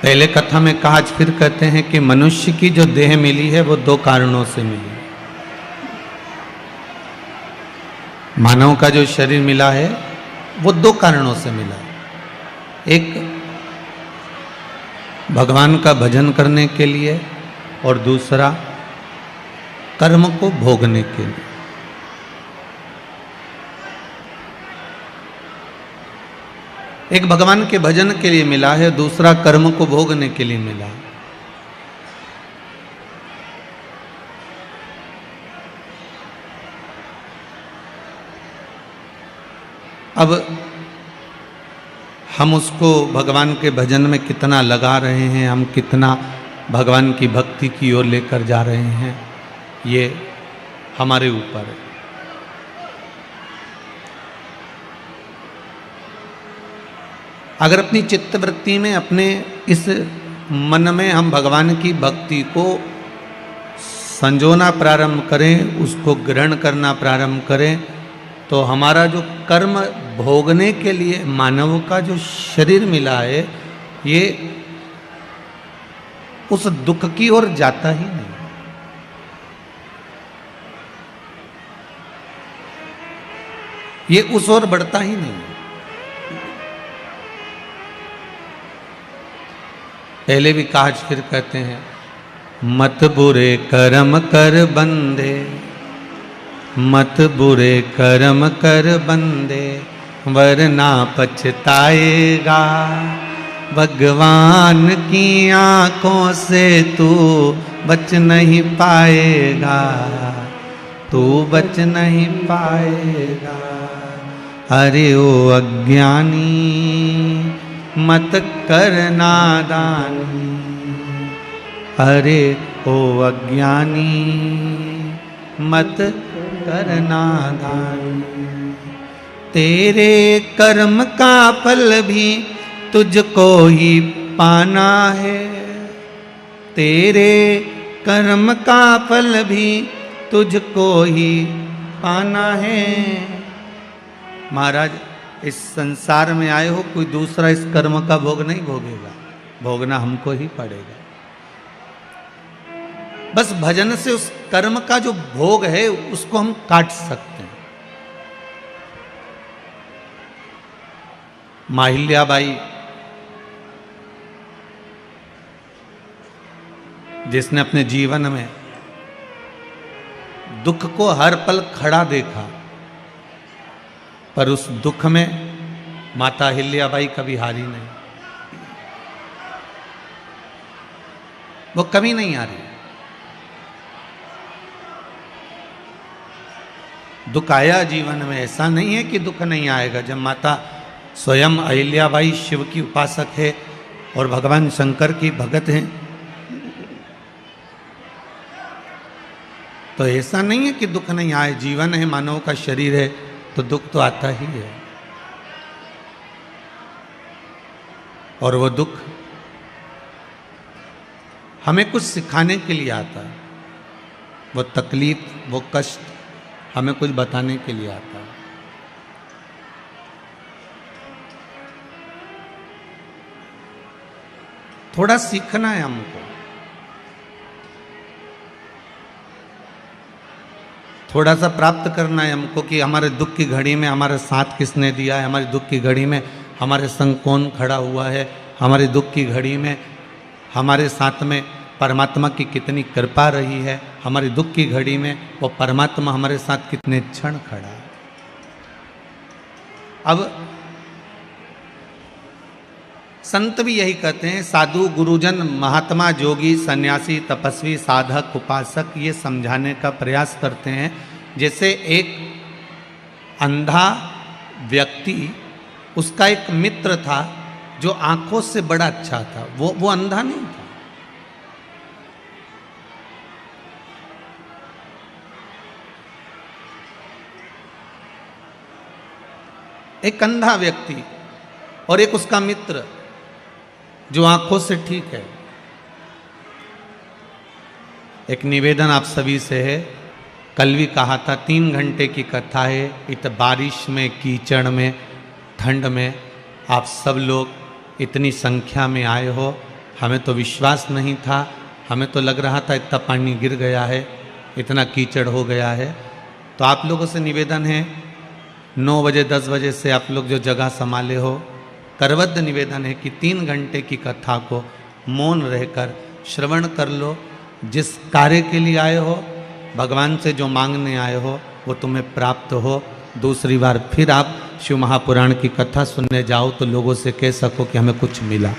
पहले कथा में कहा, आज फिर कहते हैं कि मनुष्य की जो देह मिली है वो दो कारणों से मिली। मानव का जो शरीर मिला है वो दो कारणों से मिला। एक भगवान का भजन करने के लिए, और दूसरा कर्म को भोगने के लिए। एक भगवान के भजन के लिए मिला है, दूसरा कर्म को भोगने के लिए मिला। अब हम उसको भगवान के भजन में कितना लगा रहे हैं, हम कितना भगवान की भक्ति की ओर लेकर जा रहे हैं, ये हमारे ऊपर है। अगर अपनी चित्तवृत्ति में, अपने इस मन में हम भगवान की भक्ति को संजोना प्रारंभ करें, उसको ग्रहण करना प्रारंभ करें, तो हमारा जो कर्म भोगने के लिए मानव का जो शरीर मिला है, ये उस दुख की ओर जाता ही नहीं। ये उस ओर बढ़ता ही नहीं। पहले भी कहा, फिर कहते हैं, मत बुरे कर्म कर बंदे, मत बुरे कर्म कर बंदे, वरना पछताएगा। भगवान की आंखों से तू बच नहीं पाएगा, तू बच नहीं पाएगा। अरे ओ अज्ञानी मत कर नादानी, अरे ओ अज्ञानी मत कर नादानी। तेरे कर्म का फल भी तुझको ही पाना है, तेरे कर्म का फल भी तुझको ही पाना है। महाराज, इस संसार में आए हो, कोई दूसरा इस कर्म का भोग नहीं भोगेगा, भोगना हमको ही पड़ेगा। बस भजन से उस कर्म का जो भोग है उसको हम काट सकते हैं। माहिल्याबाई, जिसने अपने जीवन में दुख को हर पल खड़ा देखा, पर उस दुख में माता अहिल्याबाई कभी हारी नहीं, वो कभी नहीं हारी। दुख आया जीवन में, ऐसा नहीं है कि दुख नहीं आएगा। जब माता स्वयं अहिल्याबाई शिव की उपासक है और भगवान शंकर की भगत हैं, तो ऐसा नहीं है कि दुख नहीं आए। जीवन है, मानव का शरीर है, तो दुख तो आता ही है। और वो दुख हमें कुछ सिखाने के लिए आता है। वो तकलीफ, वो कष्ट हमें कुछ बताने के लिए आता है। थोड़ा सीखना है हमको, थोड़ा सा प्राप्त करना है हमको कि हमारे दुख की घड़ी में हमारे साथ किसने दिया है, हमारी दुख की घड़ी में हमारे संग कौन खड़ा हुआ है, हमारी दुख की घड़ी में हमारे साथ में परमात्मा की कितनी कृपा रही है, हमारी दुख की घड़ी में वो परमात्मा हमारे साथ कितने क्षण खड़ा है। अब संत भी यही कहते हैं, साधु गुरुजन महात्मा जोगी सन्यासी तपस्वी साधक उपासक ये समझाने का प्रयास करते हैं जैसे एक अंधा व्यक्ति, उसका एक मित्र था जो आंखों से बड़ा अच्छा था, वो अंधा नहीं था। एक अंधा व्यक्ति और एक उसका मित्र जो आंखों से ठीक है। एक निवेदन आप सभी से है, कल भी कहा था 3 घंटे की कथा है, इत बारिश में कीचड़ में ठंड में आप सब लोग इतनी संख्या में आए हो। हमें तो विश्वास नहीं था, हमें तो लग रहा था इतना पानी गिर गया है, इतना कीचड़ हो गया है। तो आप लोगों से निवेदन है 9 बजे 10 बजे से आप लोग जो जगह संभाले हो, करबद्ध निवेदन है कि 3 घंटे की कथा को मौन रहकर श्रवण कर लो। जिस कार्य के लिए आए हो, भगवान से जो मांगने आए हो वो तुम्हें प्राप्त हो। दूसरी बार फिर आप शिव महापुराण की कथा सुनने जाओ तो लोगों से कह सको कि हमें कुछ मिला।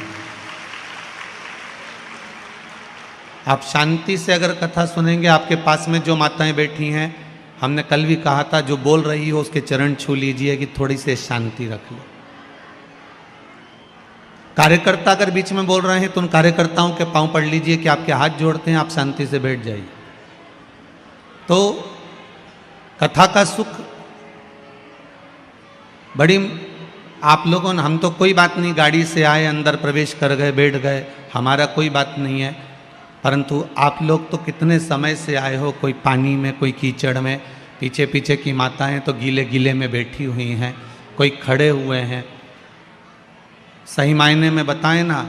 आप शांति से अगर कथा सुनेंगे, आपके पास में जो माताएं बैठी हैं, हमने कल भी कहा था जो बोल रही हो उसके चरण छू लीजिए कि थोड़ी सी शांति रख लो। कार्यकर्ता अगर बीच में बोल रहे हैं तो उन कार्यकर्ताओं के पांव पड़ लीजिए कि आपके हाथ जोड़ते हैं, आप शांति से बैठ जाइए। तो कथा का सुख बड़ी, आप लोगों ने, हम तो कोई बात नहीं, गाड़ी से आए अंदर प्रवेश कर गए बैठ गए, हमारा कोई बात नहीं है। परंतु आप लोग तो कितने समय से आए हो, कोई पानी में कोई कीचड़ में, पीछे पीछे की माताएं तो गीले गीले में बैठी हुई हैं, कोई खड़े हुए हैं। सही मायने में बताएं ना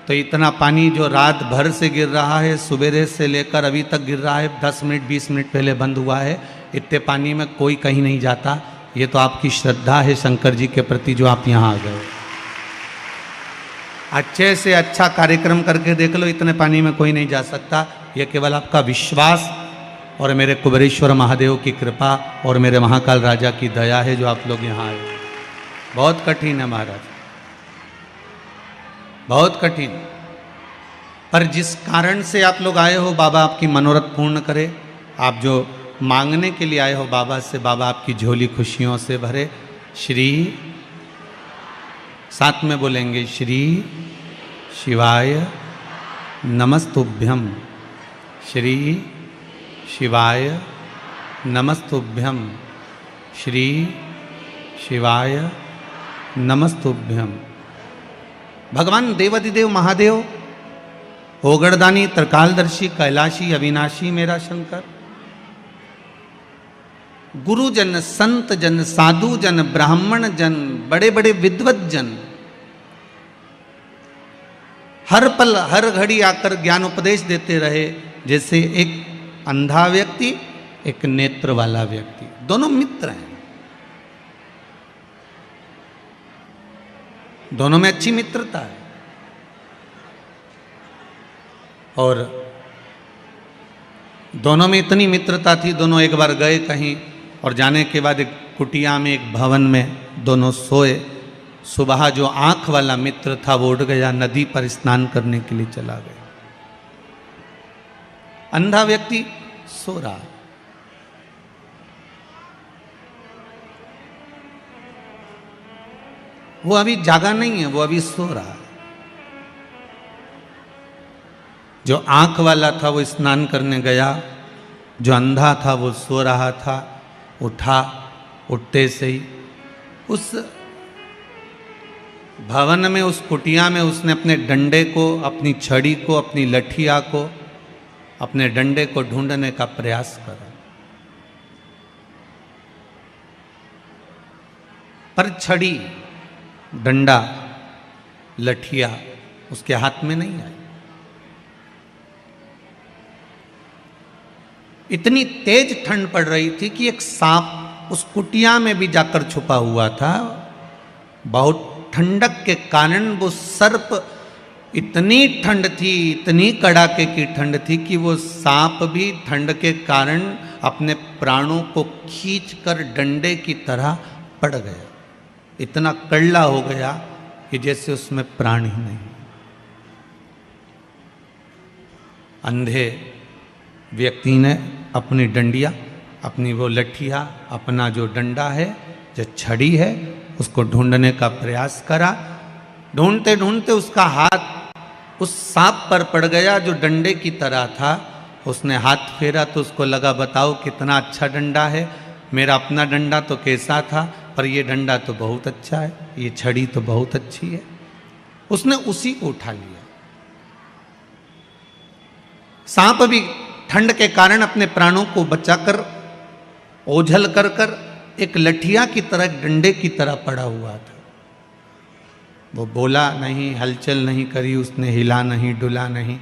तो इतना पानी जो रात भर से गिर रहा है, सुबेरे से लेकर अभी तक गिर रहा है, 10 मिनट 20 मिनट पहले बंद हुआ है, इतने पानी में कोई कहीं नहीं जाता। ये तो आपकी श्रद्धा है शंकर जी के प्रति जो आप यहाँ आ गए। अच्छे से अच्छा कार्यक्रम करके देख लो, इतने पानी में कोई नहीं जा सकता। ये केवल आपका विश्वास और मेरे कुबेरेश्वर महादेव की कृपा और मेरे महाकाल राजा की दया है जो आप लोग यहाँ आए। बहुत कठिन है महाराज, बहुत कठिन, पर जिस कारण से आप लोग आए हो बाबा आपकी मनोरथ पूर्ण करे। आप जो मांगने के लिए आए हो बाबा से, बाबा आपकी झोली खुशियों से भरे। श्री, साथ में बोलेंगे, श्री शिवाय नमस्तुभ्यम, श्री शिवाय नमस्तुभ्यम, श्री शिवाय नमस्तुभ्यम। भगवान देवाधिदेव महादेव, होगड़दानी त्रिकालदर्शी कैलाशी अविनाशी मेरा शंकर, गुरुजन संत जन साधु जन ब्राह्मण जन बड़े बड़े विद्वत जन हर पल हर घड़ी आकर ज्ञान उपदेश देते रहे। जैसे एक अंधा व्यक्ति, एक नेत्र वाला व्यक्ति, दोनों मित्र हैं, दोनों में अच्छी मित्रता है। और दोनों में इतनी मित्रता थी, दोनों एक बार गए कहीं और जाने के बाद एक कुटिया में, एक भवन में दोनों सोए। सुबह जो आंख वाला मित्र था वो उठ गया, नदी पर स्नान करने के लिए चला गया। अंधा व्यक्ति सो रहा, वो अभी जागा नहीं है, वो अभी सो रहा है। जो आंख वाला था वो स्नान करने गया, जो अंधा था वो सो रहा था। उठा, उठते से ही उस भवन में, उस कुटिया में उसने अपने डंडे को, अपनी छड़ी को, अपनी लठिया को, अपने डंडे को ढूंढने का प्रयास करा, पर छड़ी, डंडा, लठिया उसके हाथ में नहीं आई। इतनी तेज ठंड पड़ रही थी कि एक सांप उस कुटिया में भी जाकर छुपा हुआ था। बहुत ठंडक के कारण वो सर्प, इतनी ठंड थी, इतनी कड़ाके की ठंड थी कि वो सांप भी ठंड के कारण अपने प्राणों को खींचकर डंडे की तरह पड़ गया। इतना कड़ला हो गया कि जैसे उसमें प्राण ही नहीं। अंधे व्यक्ति ने अपनी डंडिया, अपनी वो लठिया, अपना जो डंडा है, जो छड़ी है, उसको ढूंढने का प्रयास करा। ढूंढते ढूंढते उसका हाथ उस सांप पर पड़ गया जो डंडे की तरह था। उसने हाथ फेरा तो उसको लगा, बताओ कितना अच्छा डंडा है। मेरा अपना डंडा तो कैसा था, पर ये डंडा तो बहुत अच्छा है, ये छड़ी तो बहुत अच्छी है। उसने उसी को उठा लिया। सांप भी ठंड के कारण अपने प्राणों को बचाकर, ओझल कर कर एक लठिया की तरह, डंडे की तरह पड़ा हुआ था। वो बोला नहीं, हलचल नहीं करी उसने, हिला नहीं, डुला नहीं,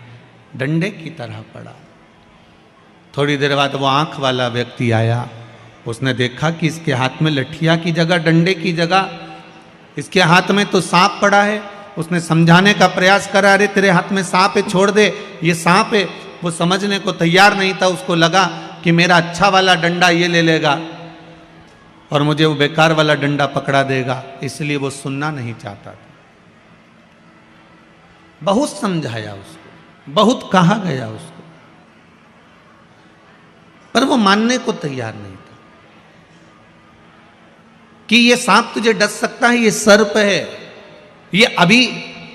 डंडे की तरह पड़ा। थोड़ी देर बाद वो आंख वाला व्यक्ति आया। उसने देखा कि इसके हाथ में लठिया की जगह, डंडे की जगह इसके हाथ में तो सांप पड़ा है। उसने समझाने का प्रयास करा, अरे तेरे हाथ में सांप है, छोड़ दे, ये सांप है। वो समझने को तैयार नहीं था। उसको लगा कि मेरा अच्छा वाला डंडा ये ले लेगा और मुझे वो बेकार वाला डंडा पकड़ा देगा, इसलिए वो सुनना नहीं चाहता था। बहुत समझाया उसको, बहुत कहा गया उसको, पर वो मानने को तैयार नहीं था कि ये सांप तुझे डस सकता है, ये सर्प है, ये अभी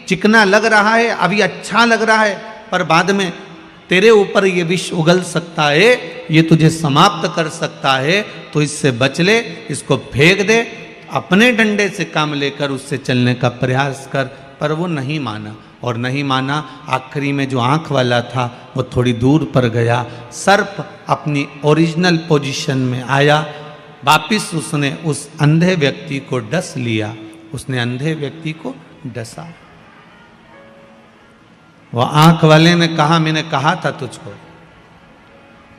चिकना लग रहा है, अभी अच्छा लग रहा है, पर बाद में तेरे ऊपर ये विष उगल सकता है, ये तुझे समाप्त कर सकता है। तो इससे बच ले, इसको फेंक दे, अपने डंडे से काम लेकर उससे चलने का प्रयास कर। पर वो नहीं माना, और नहीं माना। आखिरी में जो आंख वाला था वो थोड़ी दूर पर गया। सर्प अपनी ओरिजिनल पोजीशन में आया। वापिस उसने उस अंधे व्यक्ति को डस लिया। उसने अंधे व्यक्ति को डसा। वह आंख वाले ने कहा, मैंने कहा था तुझको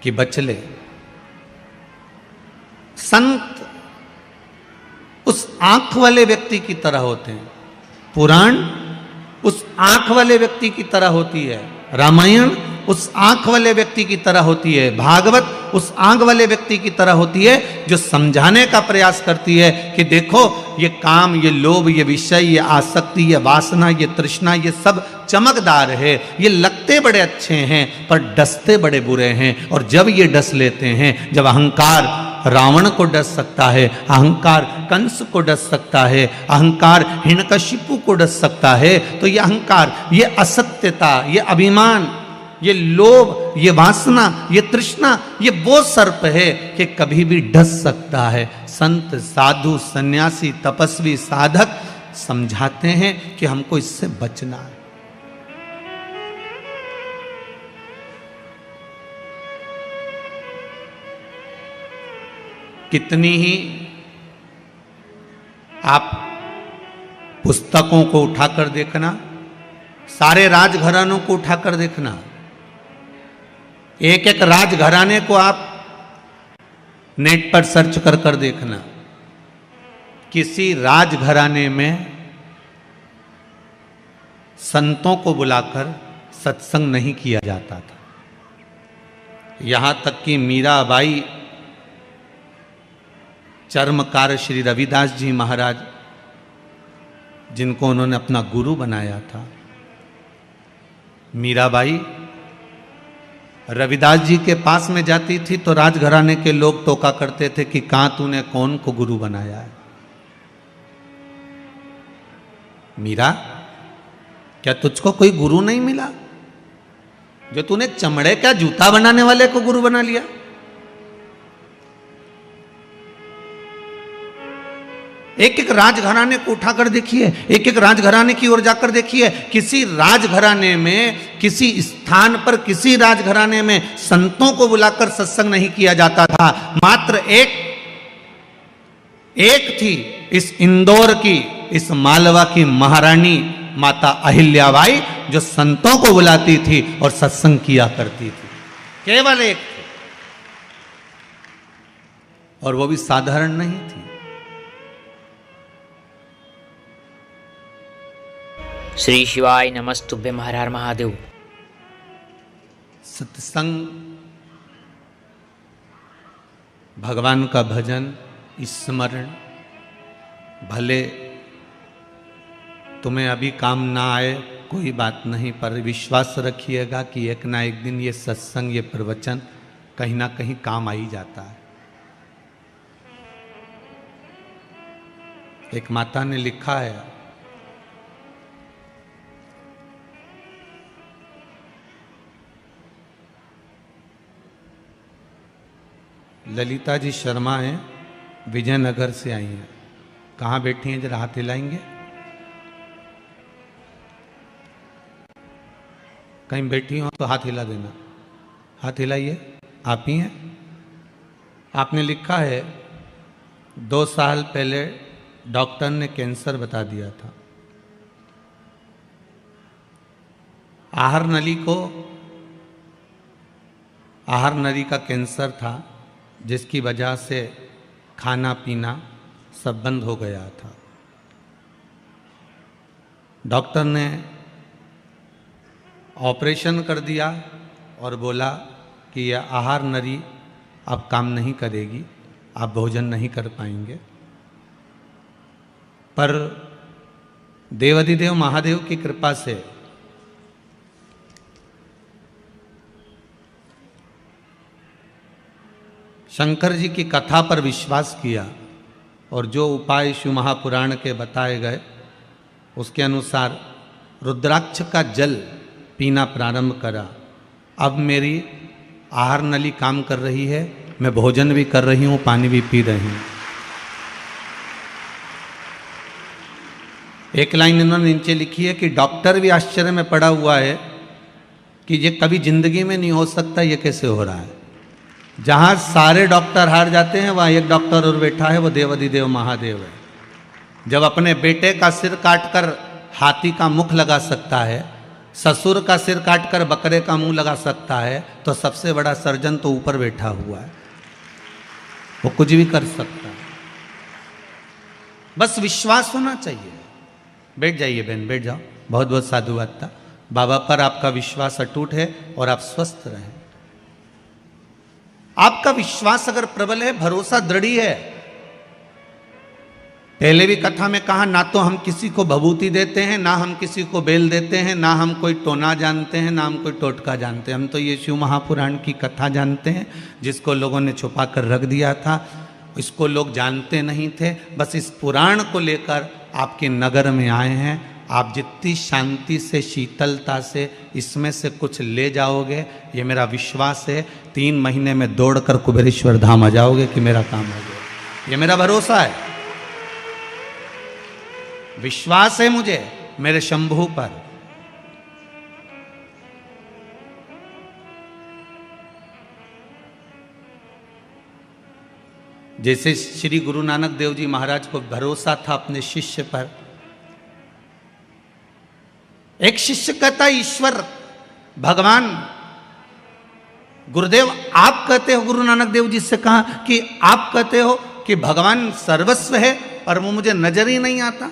कि बच ले। संत उस आंख वाले व्यक्ति की तरह होते हैं। पुराण उस आंख वाले व्यक्ति की तरह होती है। रामायण उस आंख वाले व्यक्ति की तरह होती है। भागवत उस आंख वाले व्यक्ति की तरह होती है जो समझाने का प्रयास करती है कि देखो, ये काम, ये लोभ, ये विषय, ये आसक्ति, ये वासना, ये तृष्णा, ये सब चमकदार है, ये लगते बड़े अच्छे हैं पर डसते बड़े बुरे हैं। और जब ये डस लेते हैं, जब अहंकार रावण को डस सकता है, अहंकार कंस को डस सकता है, अहंकार हिरण्यकशिपु को डस सकता है, तो ये अहंकार, ये असत्यता, ये अभिमान, ये लोभ, ये वासना, ये तृष्णा, ये वो सर्प है कि कभी भी डस सकता है। संत, साधु, सन्यासी, तपस्वी, साधक समझाते हैं कि हमको इससे बचना है। कितनी ही आप पुस्तकों को उठाकर देखना, सारे राजघरानों को उठाकर देखना, एक एक राजघराने को आप नेट पर सर्च कर कर देखना। किसी राजघराने में संतों को बुलाकर सत्संग नहीं किया जाता था। यहां तक कि मीराबाई, चर्मकार श्री रविदास जी महाराज, जिनको उन्होंने अपना गुरु बनाया था, मीराबाई रविदास जी के पास में जाती थी तो राजघराने के लोग टोका करते थे कि कहां तूने कौन को गुरु बनाया है। मीरा, क्या तुझको कोई गुरु नहीं मिला जो तूने चमड़े का जूता बनाने वाले को गुरु बना लिया? एक एक राजघराने को उठाकर देखिए, एक एक राजघराने की ओर जाकर देखिए। किसी राजघराने में, किसी स्थान पर, किसी राजघराने में संतों को बुलाकर सत्संग नहीं किया जाता था। मात्र एक थी, इस इंदौर की, इस मालवा की महारानी माता अहिल्याबाई जो संतों को बुलाती थी और सत्संग किया करती थी, केवल एक थी, और वो भी साधारण नहीं थी। श्री शिवाय नमस्तुभ्यं, हर हर महादेव। सत्संग, भगवान का भजन, स्मरण, भले तुम्हें अभी काम ना आए कोई बात नहीं, पर विश्वास रखिएगा कि एक ना एक दिन ये सत्संग, ये प्रवचन कहीं ना कहीं काम आ ही जाता है। एक माता ने लिखा है, ललिता जी शर्मा हैं, विजयनगर से आई हैं। कहाँ बैठी हैं, जरा हाथ हिलाएंगे। कहीं बैठी हो तो हाथ हिला देना, हाथ हिलाइए। आप ही हैं। आपने लिखा है 2 साल पहले डॉक्टर ने कैंसर बता दिया था। आहार नली का कैंसर था, जिसकी वजह से खाना पीना सब बंद हो गया था। डॉक्टर ने ऑपरेशन कर दिया और बोला कि यह आहार नली अब काम नहीं करेगी, आप भोजन नहीं कर पाएंगे। पर देवाधिदेव महादेव की कृपा से शंकर जी की कथा पर विश्वास किया और जो उपाय शिव महापुराण के बताए गए उसके अनुसार रुद्राक्ष का जल पीना प्रारंभ करा। अब मेरी आहार नली काम कर रही है, मैं भोजन भी कर रही हूँ, पानी भी पी रही हूँ। एक लाइन इन्होंने नीचे लिखी है कि डॉक्टर भी आश्चर्य में पड़ा हुआ है कि ये कभी जिंदगी में नहीं हो सकता, ये कैसे हो रहा है। जहाँ सारे डॉक्टर हार जाते हैं वहाँ एक डॉक्टर और बैठा है, वो देवाधिदेव महादेव है। जब अपने बेटे का सिर काटकर हाथी का मुख लगा सकता है, ससुर का सिर काटकर बकरे का मुंह लगा सकता है, तो सबसे बड़ा सर्जन तो ऊपर बैठा हुआ है, वो कुछ भी कर सकता है। बस विश्वास होना चाहिए। बैठ जाइए बहन, बैठ जाओ। बहुत बहुत साधुवाद था। बाबा पर आपका विश्वास अटूट है और आप स्वस्थ रहें। आपका विश्वास अगर प्रबल है, भरोसा दृढ़ है। पहले भी कथा में कहा, ना तो हम किसी को भभूति देते हैं, ना हम किसी को बेल देते हैं, ना हम कोई टोना जानते हैं, ना हम कोई टोटका जानते हैं। हम तो ये शिव महापुराण की कथा जानते हैं, जिसको लोगों ने छुपा कर रख दिया था। इसको लोग जानते नहीं थे। बस इस पुराण को लेकर आपके नगर में आए हैं। आप जितनी शांति से, शीतलता से इसमें से कुछ ले जाओगे, ये मेरा विश्वास है। 3 महीने में दौड़कर कुबेरेश्वर धाम आ जाओगे कि मेरा काम हो गया। ये मेरा भरोसा है, विश्वास है मुझे मेरे शंभू पर। जैसे श्री गुरु नानक देव जी महाराज को भरोसा था अपने शिष्य पर। एक शिष्य कहता, ईश्वर भगवान गुरुदेव आप कहते हो, गुरु नानक देव जी से कहा कि आप कहते हो कि भगवान सर्वस्व है, और वो मुझे नजर ही नहीं आता।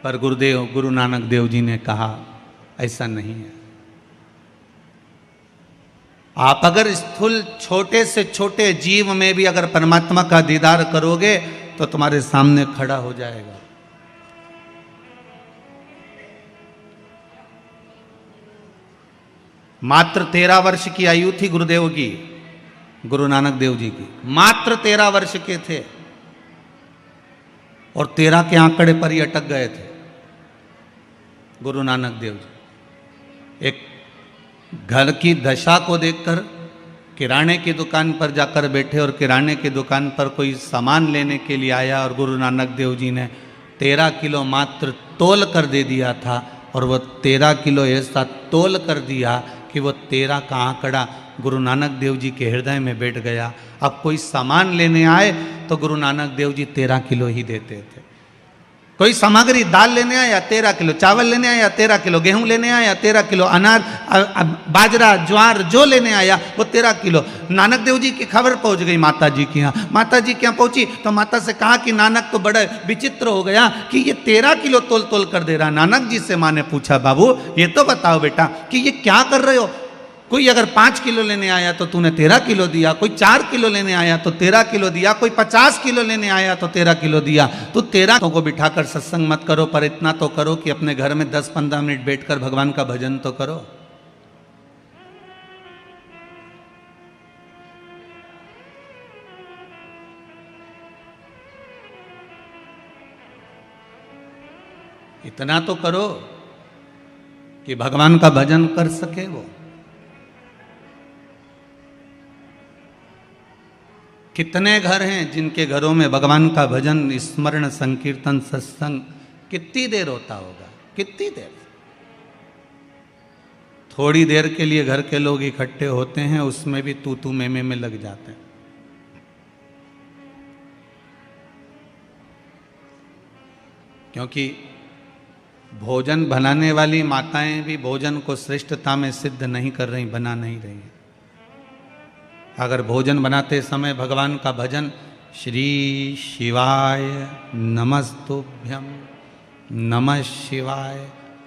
पर गुरु नानक देव जी ने कहा, ऐसा नहीं है। आप अगर स्थूल छोटे से छोटे जीव में भी अगर परमात्मा का दीदार करोगे तो तुम्हारे सामने खड़ा हो जाएगा। मात्र 13 वर्ष की आयु थी गुरुदेव की, गुरु नानक देव जी की। मात्र 13 वर्ष के थे और 13 के आंकड़े पर ही अटक गए थे गुरु नानक देव जी। एक घर की दशा को देखकर किराने की दुकान पर जाकर बैठे और किराने की दुकान पर कोई सामान लेने के लिए आया और गुरु नानक देव जी ने 13 किलो मात्र तोल कर दे दिया था। और वो 13 किलो ऐसा तोल कर दिया कि वो 13 का आंकड़ा गुरु नानक देव जी के हृदय में बैठ गया। अब कोई सामान लेने आए तो गुरु नानक देव जी 13 किलो ही देते थे। कोई सामग्री दाल लेने आया 13 किलो, चावल लेने आया 13 किलो, गेहूं लेने आया 13 किलो, अनार बाजरा ज्वार जो लेने आया वो 13 किलो। नानक देव जी की खबर पहुंच गई माता जी के यहाँ। माता जी के यहाँ पहुंची तो माता से कहा कि नानक तो बड़ा विचित्र हो गया कि ये 13 किलो तोल तोल कर दे रहा। नानक जी से माँ ने पूछा, बाबू ये तो बताओ बेटा कि ये क्या कर रहे हो? कोई अगर 5 किलो लेने आया तो तूने 13 किलो दिया, कोई 4 किलो लेने आया तो 13 किलो दिया, कोई 50 किलो लेने आया तो 13 किलो दिया। तो 13 को बिठाकर सत्संग मत करो, पर इतना तो करो कि अपने घर में 10-15 मिनट बैठकर भगवान का भजन तो करो। इतना तो करो कि भगवान का भजन कर सके वो। कितने घर हैं जिनके घरों में भगवान का भजन, स्मरण, संकीर्तन, सत्संग कितनी देर होता होगा? कितनी देर? थोड़ी देर के लिए घर के लोग इकट्ठे होते हैं, उसमें भी तू तू मैं में लग जाते हैं। क्योंकि भोजन बनाने वाली माताएं भी भोजन को श्रेष्ठता में सिद्ध नहीं कर रही, बना नहीं रही। अगर भोजन बनाते समय भगवान का भजन श्री शिवाय नमस्तुभ्यं, नमः शिवाय,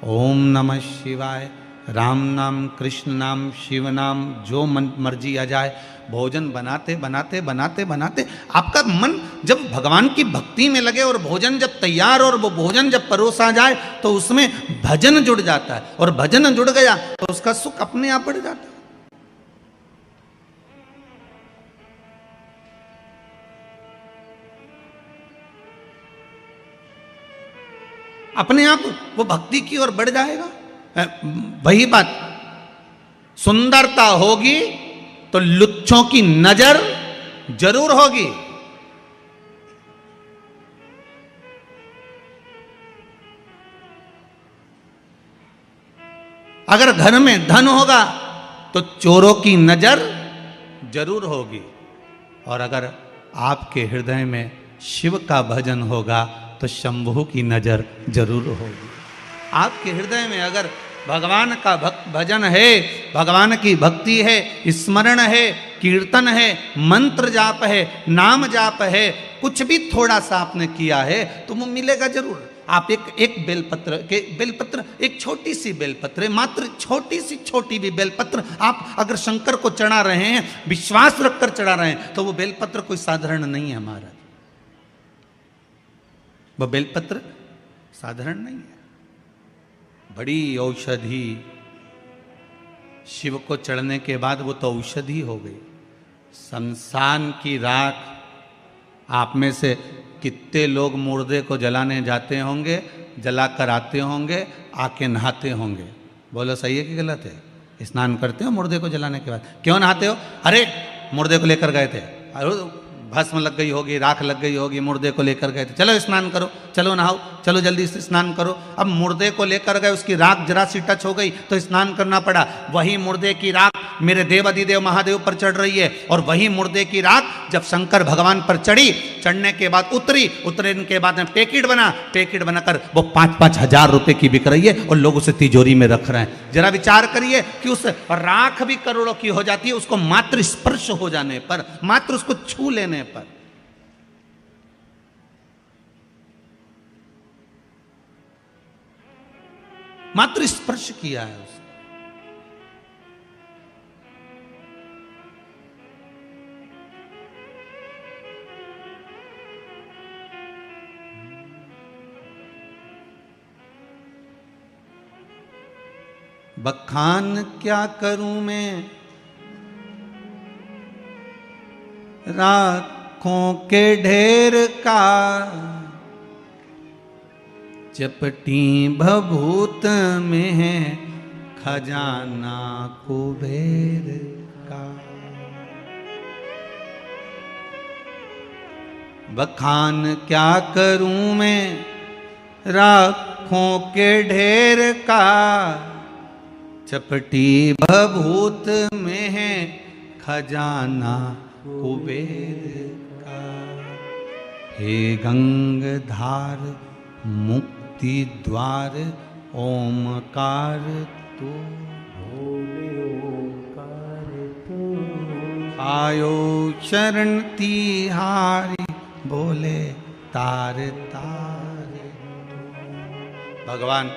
ओम नमः शिवाय, राम नाम, कृष्ण नाम, शिव नाम, जो मन मर्जी आ जाए, भोजन बनाते बनाते बनाते बनाते आपका मन जब भगवान की भक्ति में लगे और भोजन जब तैयार और वो भोजन जब परोसा जाए तो उसमें भजन जुड़ जाता है, और भजन जुड़ गया तो उसका सुख अपने आप बढ़ जाता है। अपने आप वो भक्ति की ओर बढ़ जाएगा। वही बात, सुंदरता होगी तो लुच्चों की नजर जरूर होगी। अगर घर में धन होगा तो चोरों की नजर जरूर होगी, और अगर आपके हृदय में शिव का भजन होगा तो शंभू की नजर जरूर होगी। आपके हृदय में अगर भगवान का भजन है, भगवान की भक्ति है, स्मरण है, कीर्तन है, मंत्र जाप है, नाम जाप है, कुछ भी थोड़ा सा आपने किया है तो वो मिलेगा जरूर। आप एक बेलपत्र, एक छोटी सी बेलपत्र, मात्र छोटी सी छोटी भी बेलपत्र आप अगर शंकर को चढ़ा रहे हैं, विश्वास रखकर चढ़ा रहे हैं, तो वो बेलपत्र कोई साधारण नहीं है हमारा। वह बेलपत्र साधारण नहीं है, बड़ी औषधि। शिव को चढ़ने के बाद वो तो औषधि हो गई। शमशान की राख, आप में से कितने लोग मुर्दे को जलाने जाते होंगे, जला कर आते होंगे, आके नहाते होंगे? बोलो सही है कि गलत है? स्नान करते हो मुर्दे को जलाने के बाद? क्यों नहाते हो? अरे मुर्दे को लेकर गए थे, अरे भस्म लग गई होगी, राख लग गई होगी, मुर्दे को लेकर गए थे, चलो स्नान करो, चलो नहाओ, चलो जल्दी से स्नान करो। अब मुर्दे को लेकर गए, उसकी राख जरा सी टच हो गई तो स्नान करना पड़ा। वही मुर्दे की राख मेरे देव अधिदेव महादेव पर चढ़ रही है, और वही मुर्दे की राख जब शंकर भगवान पर चढ़ी, चढ़ने के बाद उतरने के बाद में पैकेट बनाकर वो 5-5 हजार रुपए की बिक रही है, और लोग उसे तिजोरी में रख रहे हैं। जरा विचार करिए कि उस राख भी करोड़ों की हो जाती है उसको मात्र स्पर्श हो जाने पर, मात्र उसको छू लेने पर। मात्र स्पर्श किया है उसको। बखान क्या करूं मैं राखों के ढेर का, चपटी भभूत में है खजाना कुबेर का। बखान क्या करूं मैं राखों के ढेर का, चपटी भभूत में है खजाना कुबेर का। हे गंगधार मुक्ति द्वार ओमकार तू बोले ओंकार तू आयो चरण तिहारी बोले तार तार। भगवान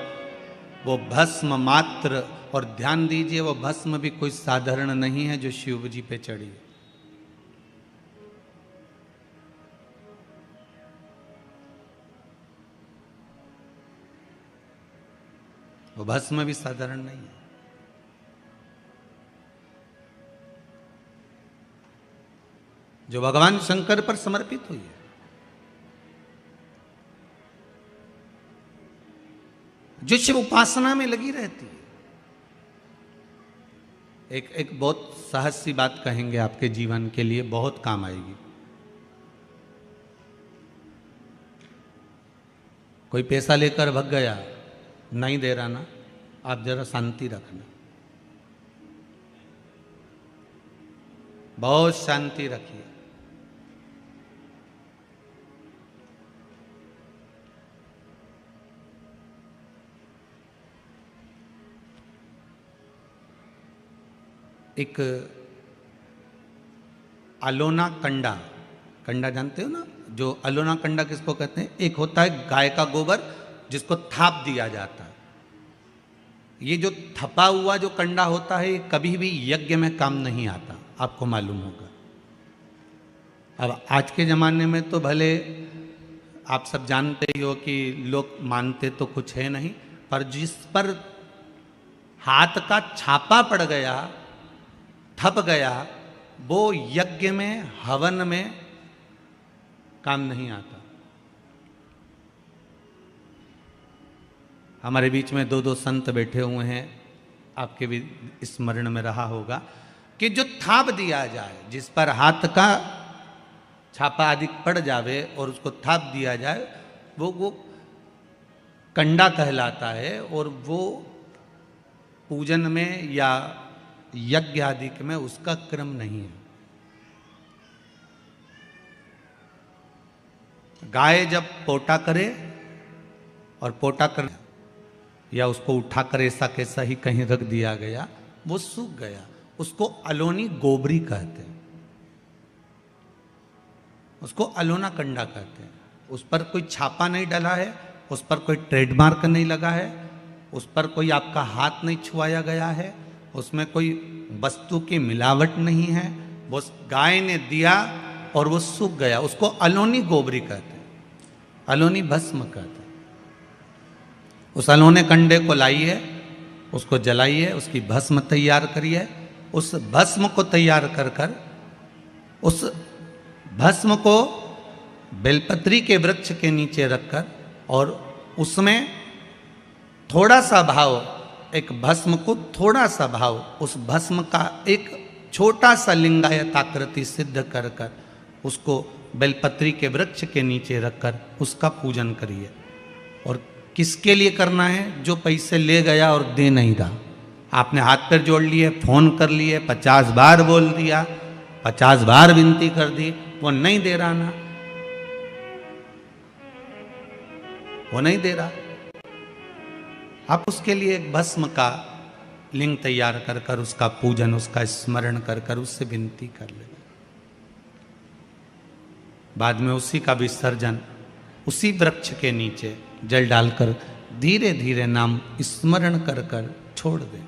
वो भस्म मात्र, और ध्यान दीजिए वो भस्म भी कोई साधारण नहीं है जो शिव जी पे चढ़ी है। वो भस्म भी साधारण नहीं है। जो भगवान शंकर पर समर्पित हुई है। जो शिव उपासना में लगी रहती है। एक बहुत सहज सी बात कहेंगे, आपके जीवन के लिए बहुत काम आएगी। कोई पैसा लेकर भग गया, नहीं दे रहा ना, आप जरा शांति रखना, बहुत शांति रखिए। एक अलोना कंडा, कंडा जानते हो ना, जो अलोना कंडा किसको कहते हैं? एक होता है गाय का गोबर जिसको थाप दिया जाता है। ये जो थपा हुआ जो कंडा होता है, ये कभी भी यज्ञ में काम नहीं आता, आपको मालूम होगा। अब आज के ज़माने में तो भले आप सब जानते ही हो कि लोग मानते तो कुछ है नहीं, पर जिस पर हाथ का छापा पड़ गया, थप गया, वो यज्ञ में हवन में काम नहीं आता। हमारे बीच में दो संत बैठे हुए हैं, आपके भी स्मरण में रहा होगा कि जो थाप दिया जाए, जिस पर हाथ का छापा आदि पड़ जावे और उसको थाप दिया जाए, वो कंडा कहलाता है। और वो पूजन में या यज्ञ आदि में उसका क्रम नहीं है। गाय जब पोटा करे और पोटा कर या उसको उठाकर ऐसा कैसा ही कहीं रख दिया गया, वो सूख गया, उसको अलोनी गोबरी कहते हैं, उसको अलोना कंडा कहते हैं। उस पर कोई छापा नहीं डला है, उस पर कोई ट्रेडमार्क नहीं लगा है, उस पर कोई आपका हाथ नहीं छुआया गया है, उसमें कोई वस्तु की मिलावट नहीं है। वो गाय ने दिया और वो सूख गया, उसको अलोनी गोबरी कहते हैं, अलोनी भस्म कहते हैं। उस अलोने कंडे को लाइए, उसको जलाइए, उसकी भस्म तैयार करिए। उस भस्म को तैयार कर कर उस भस्म को बेलपत्री के वृक्ष के नीचे रखकर और उसमें थोड़ा सा भाव, एक भस्म को थोड़ा सा भाव, उस भस्म का एक छोटा सा लिंगायत आकृति सिद्ध कर कर उसको बेलपत्री के वृक्ष के नीचे रखकर उसका पूजन करिए। और किसके लिए करना है? जो पैसे ले गया और दे नहीं रहा। आपने हाथ पैर जोड़ लिए, फोन कर लिए, 50 बार बोल दिया, 50 बार विनती कर दी, वो नहीं दे रहा ना, वो नहीं दे रहा। आप उसके लिए एक भस्म का लिंग तैयार कर कर उसका पूजन, उसका स्मरण कर कर उससे विनती कर ले। बाद में उसी का विसर्जन उसी वृक्ष के नीचे जल डालकर धीरे धीरे नाम स्मरण कर कर छोड़ दे।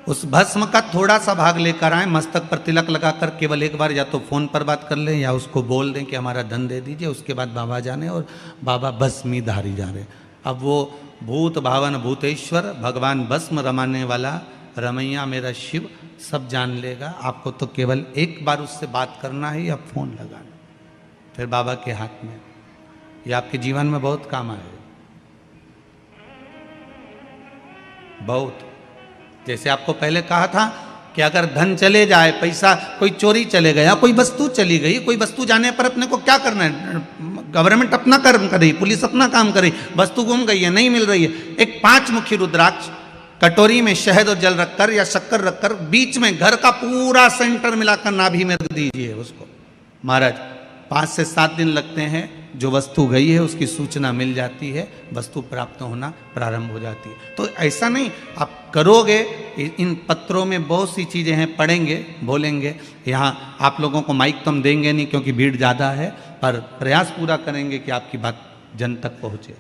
उस भस्म का थोड़ा सा भाग लेकर आए, मस्तक पर तिलक लगाकर केवल एक बार या तो फोन पर बात कर लें या उसको बोल दें कि हमारा धन दे दीजिए। उसके बाद बाबा जाने और बाबा भस्मी धारी जा रहे। अब वो भूत भावन भूतेश्वर भगवान भस्म रमाने वाला रमैया मेरा शिव सब जान लेगा। आपको तो केवल एक बार उससे बात करना है या फोन लगाना, फिर बाबा के हाथ में। ये आपके जीवन में बहुत काम आए, बहुत। जैसे आपको पहले कहा था कि अगर धन चले जाए, पैसा कोई चोरी चले गया, कोई वस्तु चली गई, कोई वस्तु जाने पर अपने को क्या करना है? गवर्नमेंट अपना कर्म कर रही, पुलिस अपना काम कर रही, वस्तु गुम गई है, नहीं मिल रही है, एक 5 मुखी रुद्राक्ष कटोरी में शहद और जल रखकर या शक्कर रखकर बीच में घर का पूरा सेंटर मिलाकर नाभि में रख दीजिए उसको। महाराज 5 से 7 दिन लगते हैं, जो वस्तु गई है उसकी सूचना मिल जाती है, वस्तु प्राप्त होना प्रारंभ हो जाती है। तो ऐसा नहीं आप करोगे, इन पत्रों में बहुत सी चीज़ें हैं, पढ़ेंगे बोलेंगे। यहाँ आप लोगों को माइक तो हम देंगे नहीं क्योंकि भीड़ ज़्यादा है, पर प्रयास पूरा करेंगे कि आपकी बात जन तक पहुँचे।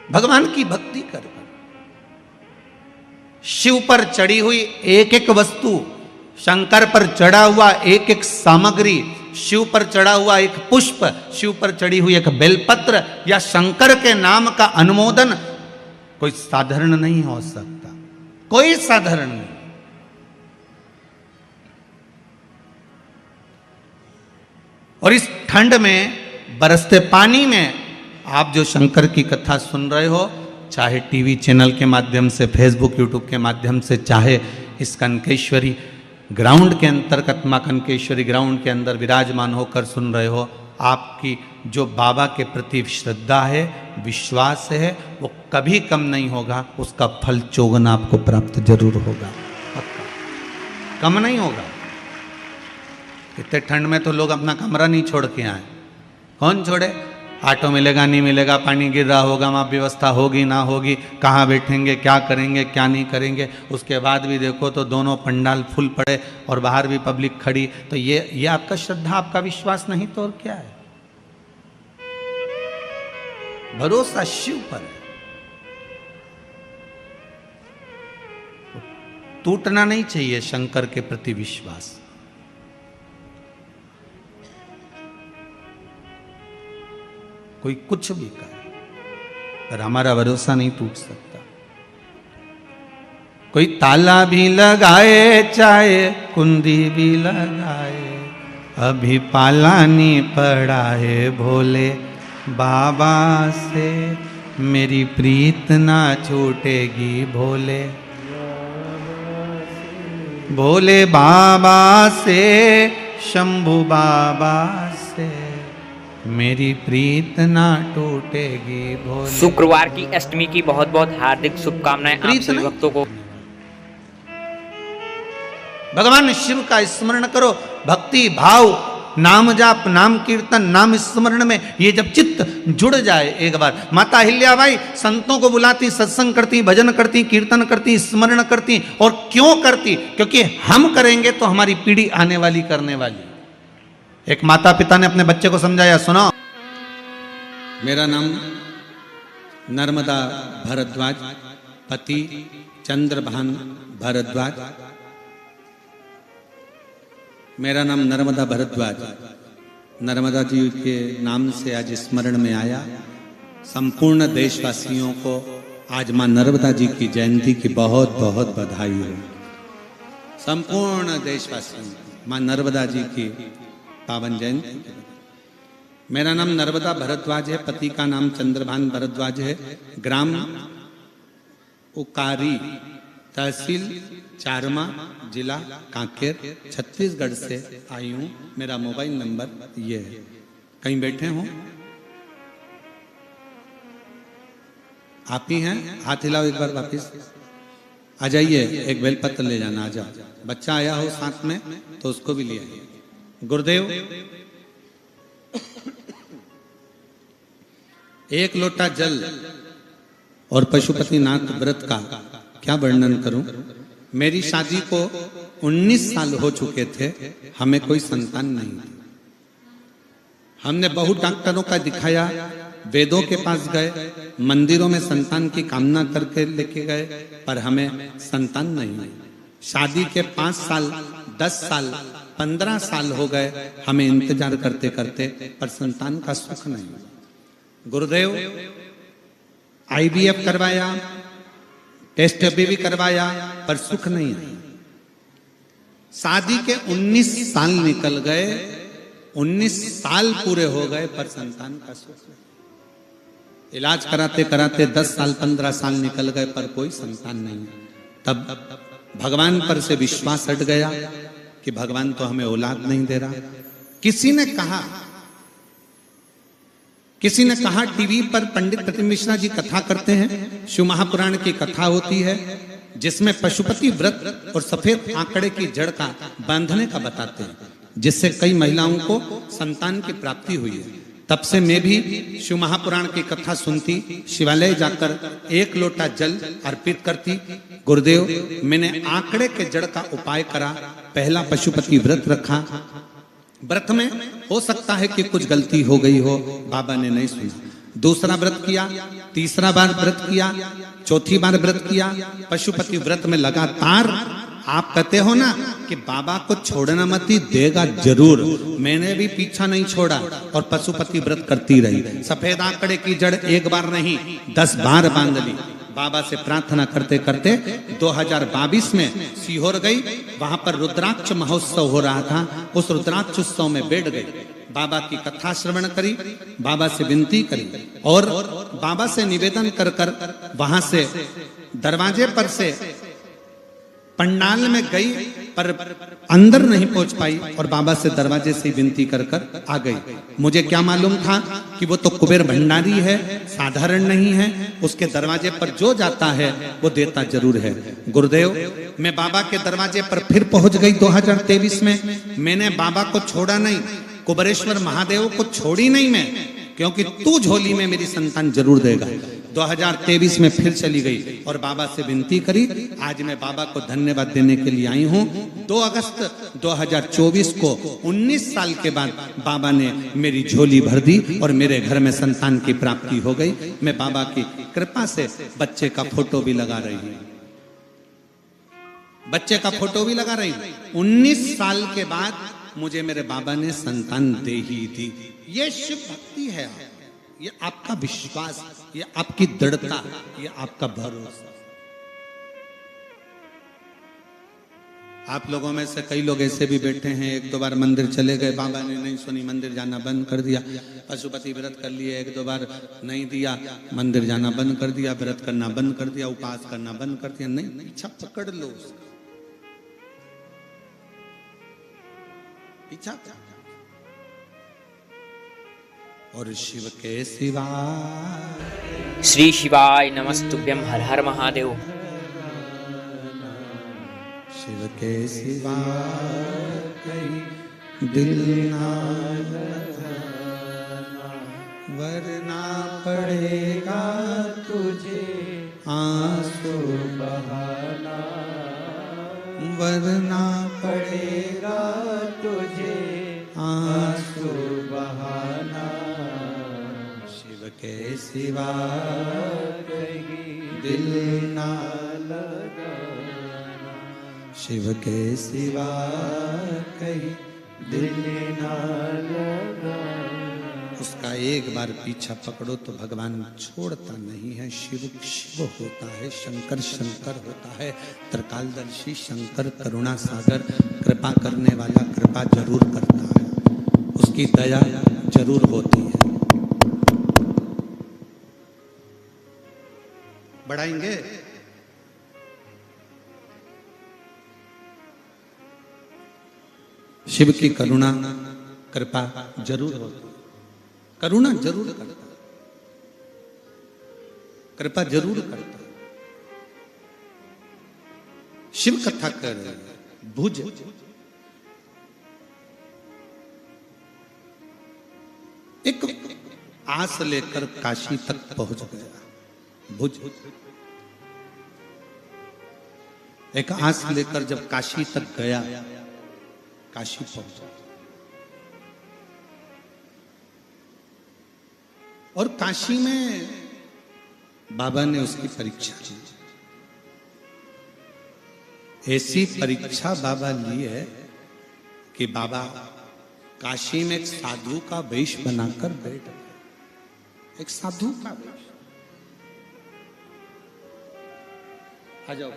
भगवान की भक्ति कर, शिव पर चढ़ी हुई एक एक वस्तु, शंकर पर चढ़ा हुआ एक एक सामग्री, शिव पर चढ़ा हुआ एक पुष्प, शिव पर चढ़ी हुई एक बेलपत्र या शंकर के नाम का अनुमोदन कोई साधारण नहीं हो सकता, कोई साधारण नहीं। और इस ठंड में बरसते पानी में आप जो शंकर की कथा सुन रहे हो, चाहे टीवी चैनल के माध्यम से, फेसबुक यूट्यूब के माध्यम से, चाहे इस कनकेश्वरी ग्राउंड के अंतर्गत, माँ कनकेश्वरी ग्राउंड के अंदर विराजमान होकर सुन रहे हो, आपकी जो बाबा के प्रति श्रद्धा है, विश्वास है, वो कभी कम नहीं होगा, उसका फल चौगुना आपको प्राप्त जरूर होगा, पक्का, कम नहीं होगा। इतने ठंड में तो लोग अपना कमरा नहीं छोड़ के आए, कौन छोड़े? ऑटो मिलेगा नहीं मिलेगा, पानी गिर रहा होगा, वहाँ व्यवस्था होगी ना होगी, कहाँ बैठेंगे, क्या करेंगे, क्या नहीं करेंगे। उसके बाद भी देखो तो दोनों पंडाल फुल पड़े और बाहर भी पब्लिक खड़ी। तो ये आपका श्रद्धा, आपका विश्वास नहीं तो और क्या है? भरोसा शिव पर है, टूटना नहीं चाहिए शंकर के प्रति विश्वास। कोई कुछ भी करे पर हमारा भरोसा नहीं टूट सकता। कोई ताला भी लगाए, चाहे कुंडी भी लगाए, अभी पाला नहीं पड़ा है भोले बाबा से, मेरी प्रीत ना छूटेगी भोले भोले बाबा से, शंभू बाबा से, मेरी प्रीत ना टूटेगी भोले। शुक्रवार की अष्टमी की बहुत बहुत हार्दिक शुभकामनाएं आप प्रीत सभी नहीं? भक्तों को। भगवान शिव का स्मरण करो, भक्ति भाव, नाम जाप, नाम कीर्तन, नाम स्मरण में ये जब चित्त जुड़ जाए एक बार। माता अहिल्याबाई संतों को बुलाती, सत्संग करती, भजन करती, कीर्तन करती, स्मरण करती। और क्यों करती? क्योंकि हम करेंगे तो हमारी पीढ़ी आने वाली करने वाली। एक माता पिता ने अपने बच्चे को समझाया, सुनो, मेरा नाम नर्मदा भारद्वाज, पति चंद्रभान भारद्वाज, मेरा नाम नर्मदा भारद्वाज, नर्मदा जी के नाम से आज स्मरण में आया। संपूर्ण देशवासियों को आज मां नर्मदा जी की जयंती की बहुत बहुत बधाई हो। संपूर्ण देशवासियों को मां नर्मदा जी की पावन जयंती। मेरा नाम नर्मदा भारद्वाज है, पति का नाम चंद्रभान भारद्वाज है, ग्राम उकारी, तहसील चारमा, जिला कांकेर, छत्तीसगढ़ से आई हूं। मेरा मोबाइल नंबर ये है। कहीं बैठे हो? आप ही हैं? हाथ हिलाओ एक बार वापिस। आ जाइए, एक बेलपत्र ले जाना, आ जाओ। बच्चा आया हो साथ में तो उसको भी ले आइए। गुरुदेव, एक लोटा जल और पशुपतिनाथ व्रत का क्या वर्णन करूं। मेरी शादी को 19 साल हो चुके थे, हमें कोई संतान नहीं थी। हमने बहुत डॉक्टरों का दिखाया, वेदों के पास गए, मंदिरों में संतान की कामना करके लेके गए, पर हमें संतान नहीं हुई। शादी के 5 साल, 10 साल, 15 साल हो गए हमें इंतजार करते करते, पर संतान का सुख नहीं। गुरुदेव, IVF करवाया, टेस्ट अभी भी करवाया, पर सुख नहीं आया। शादी के 19 साल निकल गए, 19 साल पूरे हो गए, पर संतान का सुख नहीं। इलाज कराते कराते 10 साल 15 साल निकल गए, पर कोई संतान नहीं। तब भगवान पर से विश्वास हट गया कि भगवान तो हमें औलाद नहीं दे रहा। किसी ने कहा टीवी पर पंडित प्रतिम मिश्रा जी कथा करते हैं, शिव महापुराण की कथा होती है, जिसमें पशुपति व्रत और सफेद आंकड़े की जड़ का बांधने का बताते हैं, जिससे कई महिलाओं को संतान की प्राप्ति हुई है। तब से मैं भी शिव महापुराण की कथा सुनती, शिवालय जाकर एक लोटा जल अर्पित करती। गुरुदेव, मैंने आंकड़े के जड़ का उपाय करा, पहला पशुपति व्रत रखा। व्रत में हो सकता है कि कुछ गलती हो गई हो, बाबा ने नहीं सुना। दूसरा व्रत किया, तीसरा बार व्रत किया, चौथी बार व्रत किया। पशुपति व्रत में लगातार, आप कहते हो ना कि बाबा को छोड़ना मत ही, देगा जरूर। मैंने भी पीछा नहीं छोड़ा और पशुपति व्रत करती रही। सफेद आंकड़े की जड़ एक बार नहीं 10 बार बांध ली। बाबा से प्रार्थना करते करते 2022 में सीहोर गई। वहां पर रुद्राक्ष महोत्सव हो रहा था। उस रुद्राक्ष उत्सव में बैठ गई, बाबा की कथा श्रवण करी, बाबा से विनती करी और बाबा से निवेदन कर कर वहां से दरवाजे पर से पंडाल में गई, पर अंदर नहीं पहुंच पाई और बाबा से दरवाजे से विनती कर कर आ गई। मुझे क्या मालूम था कि वो तो कुबेर भंडारी है, साधारण नहीं है। उसके दरवाजे पर जो जाता है वो देता जरूर है। गुरुदेव, मैं बाबा के दरवाजे पर फिर पहुंच गई 2023 में। मैंने बाबा को छोड़ा नहीं, कुबेरेश्वर महादेव को छोड़ी नहीं मैं, क्योंकि तू झोली में मेरी संतान जरूर देगा। 2023 में फिर चली गई और बाबा से विनती करी। आज मैं बाबा को धन्यवाद देने के लिए आई हूँ। 2 अगस्त 2024 को 19 साल के बाद बाबा ने मेरी झोली भर दी और मेरे घर में संतान की प्राप्ति हो गई। मैं बाबा की कृपा से बच्चे का फोटो भी लगा रही हूँ, बच्चे का फोटो भी लगा रही हूँ। 19 साल के बाद मुझे मेरे बाबा ने संतान दे ही दी। ये शिव भक्ति है, ये आपका विश्वास, ये आपकी दृढ़ता, ये आपका भरोसा। आप लोगों में से कई लोग ऐसे भी बैठे हैं, 1-2 बार मंदिर चले गए, बाबा ने नहीं सुनी, मंदिर जाना बंद कर दिया। पशुपति व्रत कर लिए, 1-2 बार नहीं दिया, मंदिर जाना बंद कर दिया, व्रत करना बंद कर दिया, उपास करना बंद कर दिया। नहीं, पीछा पकड़ लो उसका, पीछा। और शिव के सिवा, श्री शिवाय नमस्तुभ्यं। हर हर महादेव। शिव के सिवा कहीं दिल ना लगाना, वरना पड़ेगा तुझे आंसू बहाना, वरना पड़ेगा तुझे आंसू बहाना। शिव के सिवा कहीं दिल ना लगाना, शिव के सिवा कहीं दिल ना लगाना। उसका एक बार पीछा पकड़ो तो भगवान छोड़ता नहीं है। शिव शिव होता है, शंकर शंकर होता है। त्रिकालदर्शी शंकर करुणा सागर, कृपा करने वाला कृपा जरूर करता है, उसकी दया जरूर होती है। बढ़ाएंगे? शिव की करुणा कृपा जरूर होती है, करुणा जरूर करता है, कृपा जरूर करता है। शिव कथा कर रहे हैं, भुज एक आस लेकर काशी तक पहुंच गया। भुज एक आस लेकर जब काशी तक गया, काशी पहुंचा और काशी में बाबा ने उसकी परीक्षा ली। ऐसी परीक्षा बाबा ली है कि बाबा काशी में एक साधु का वेश बनाकर बैठ गए। एक साधु का वेश। आ जाओ।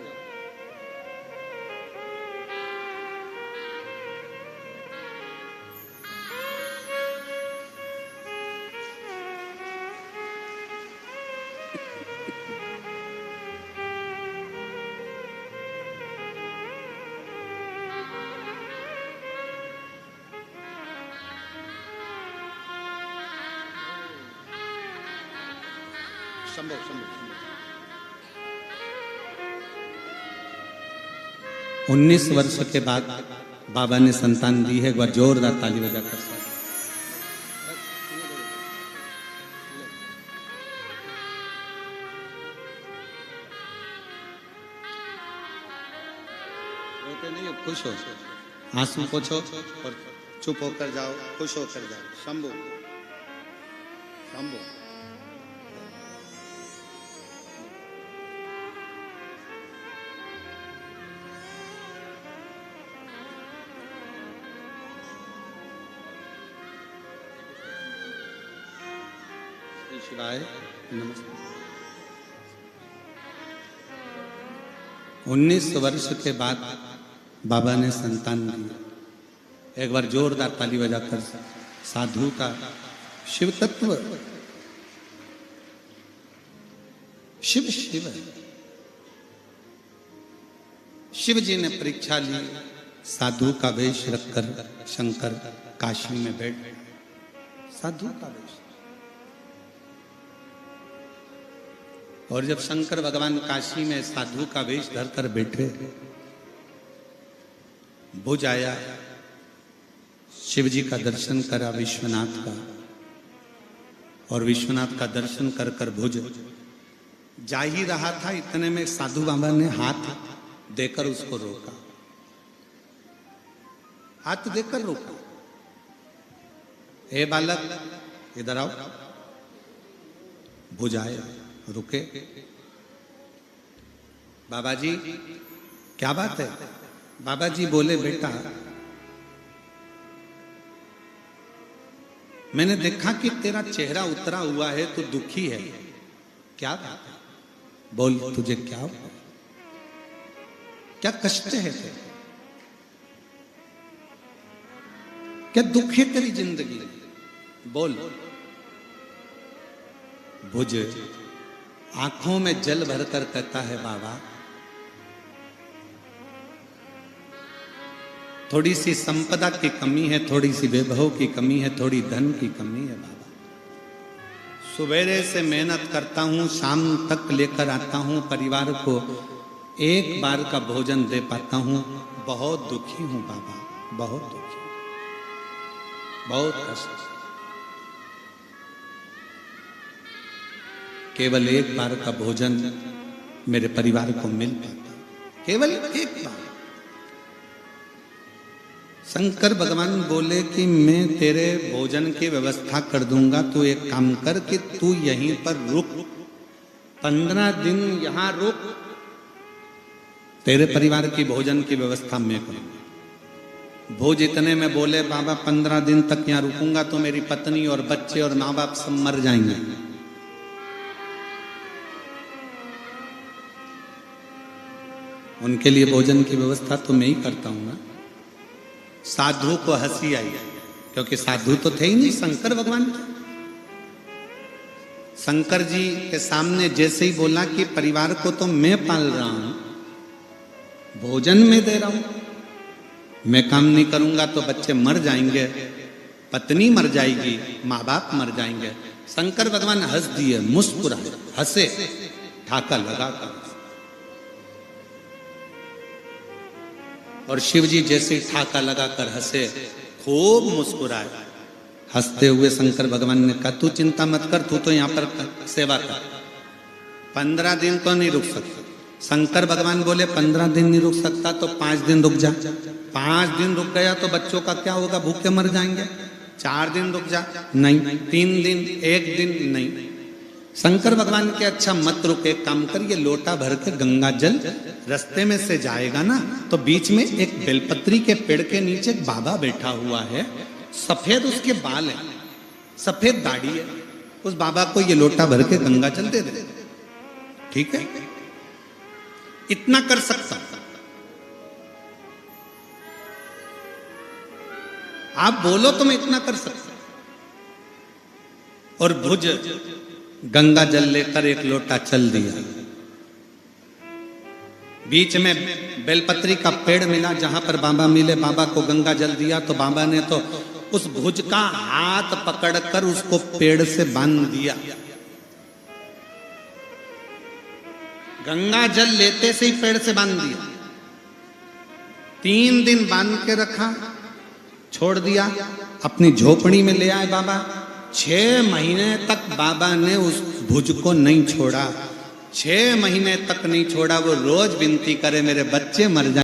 संभव संभव 19 वर्ष के बाद बाबा ने संतान दी है। एक बार जोरदार ताली बजाकर रोते नहीं हो, खुश हो, आंसू पोछो और चुप होकर जाओ, खुश होकर जाओ। शंभू शंभू शिवाय नमस्ते। 19 वर्ष के बाद बाबा ने संतान दी। एक बार जोरदार ताली बजाकर साधु का शिव तत्व, शिव शिव शिव जी ने परीक्षा ली। साधु का वेश रखकर शंकर काशी में बैठ, साधु का वेश। और जब शंकर भगवान काशी में साधु का वेश धरकर बैठे, भुज आया, शिव जी का दर्शन करा विश्वनाथ का, और विश्वनाथ का दर्शन कर कर भुज जा ही रहा था, इतने में साधु बाबा ने हाथ देकर उसको रोका, हाथ देकर रोका। हे बालक इधर आओ। भुज आए, रुके। बाबा जी क्या बात है? बाबा जी बोले, बेटा मैंने देखा कि तेरा चेहरा उतरा हुआ है, तो दुखी है, क्या बात है? बोल, तुझे क्या हुआ? क्या कष्ट है तेरे? क्या दुख है तेरी जिंदगी? बोल। भुज आंखों में जल भरकर कहता है, बाबा थोड़ी सी संपदा की कमी है, थोड़ी सी वैभव की कमी है, थोड़ी धन की कमी है बाबा। सुबेरे से मेहनत करता हूं, शाम तक लेकर आता हूं, परिवार को एक बार का भोजन दे पाता हूं। बहुत दुखी हूं बाबा, बहुत दुखी, बहुत कष्ट। केवल एक बार का भोजन मेरे परिवार को मिल पाता, केवल एक बार। शंकर भगवान बोले कि मैं तेरे भोजन की व्यवस्था कर दूंगा, तू एक काम कर कि तू यहीं पर रुक, 15 दिन यहां रुक, तेरे परिवार की भोजन की व्यवस्था मैं करूंगा। भोज इतने में बोले, बाबा 15 दिन तक यहां रुकूंगा तो मेरी पत्नी और बच्चे और माँ बाप सब मर जाएंगे। उनके लिए भोजन की व्यवस्था तो मैं ही करता हूं ना। साधु को हंसी आई, क्योंकि साधु तो थे ही नहीं, शंकर भगवान। शंकर जी के सामने जैसे ही बोला कि परिवार को तो मैं पाल रहा हूं, भोजन में दे रहा हूं, मैं काम नहीं करूंगा तो बच्चे मर जाएंगे, पत्नी मर जाएगी, माँ बाप मर जाएंगे। शंकर भगवान हंस दिए, मुस्कुराए, हंसे, ठाका लगाकर। और शिव जी जैसे ठाका लगाकर हंसे, खूब मुस्कुराए। हंसते हुए शंकर भगवान ने कहा, तू चिंता मत कर, तू तो यहाँ पर सेवा कर, 15 दिन तो नहीं रुक सकता। शंकर भगवान बोले 15 दिन नहीं रुक सकता तो 5 दिन रुक जा। 5 दिन रुक गया तो बच्चों का क्या होगा, भूखे मर जाएंगे। 4 दिन रुक जा, नहीं। 3 दिन, 1 दिन, नहीं। शंकर भगवान के अच्छा मत रुक, एक काम कर, ये लोटा भर के गंगा जल रास्ते में से जाएगा ना, तो बीच में एक बेलपत्री के पेड़ के नीचे एक बाबा बैठा हुआ है, सफेद उसके बाल है, सफेद दाढ़ी है, उस बाबा को ये लोटा भर के गंगा जल दे दे, ठीक है? इतना कर सकता, आप बोलो तो मैं इतना कर सकता। और भुज गंगा जल लेकर एक लोटा चल दिया। बीच में बेलपत्री का पेड़ मिला, जहां पर बाबा मिले, बाबा को गंगा जल दिया तो बाबा ने तो उस भुज का हाथ पकड़कर उसको पेड़ से बांध दिया। गंगा जल लेते से ही पेड़ से बांध दिया। 3 दिन बांध के रखा, छोड़ दिया, अपनी झोपड़ी में ले आए बाबा। 6 महीने तक बाबा ने उस भुज को नहीं छोड़ा, 6 महीने तक नहीं छोड़ा। वो रोज विनती करे मेरे बच्चे मर जाए।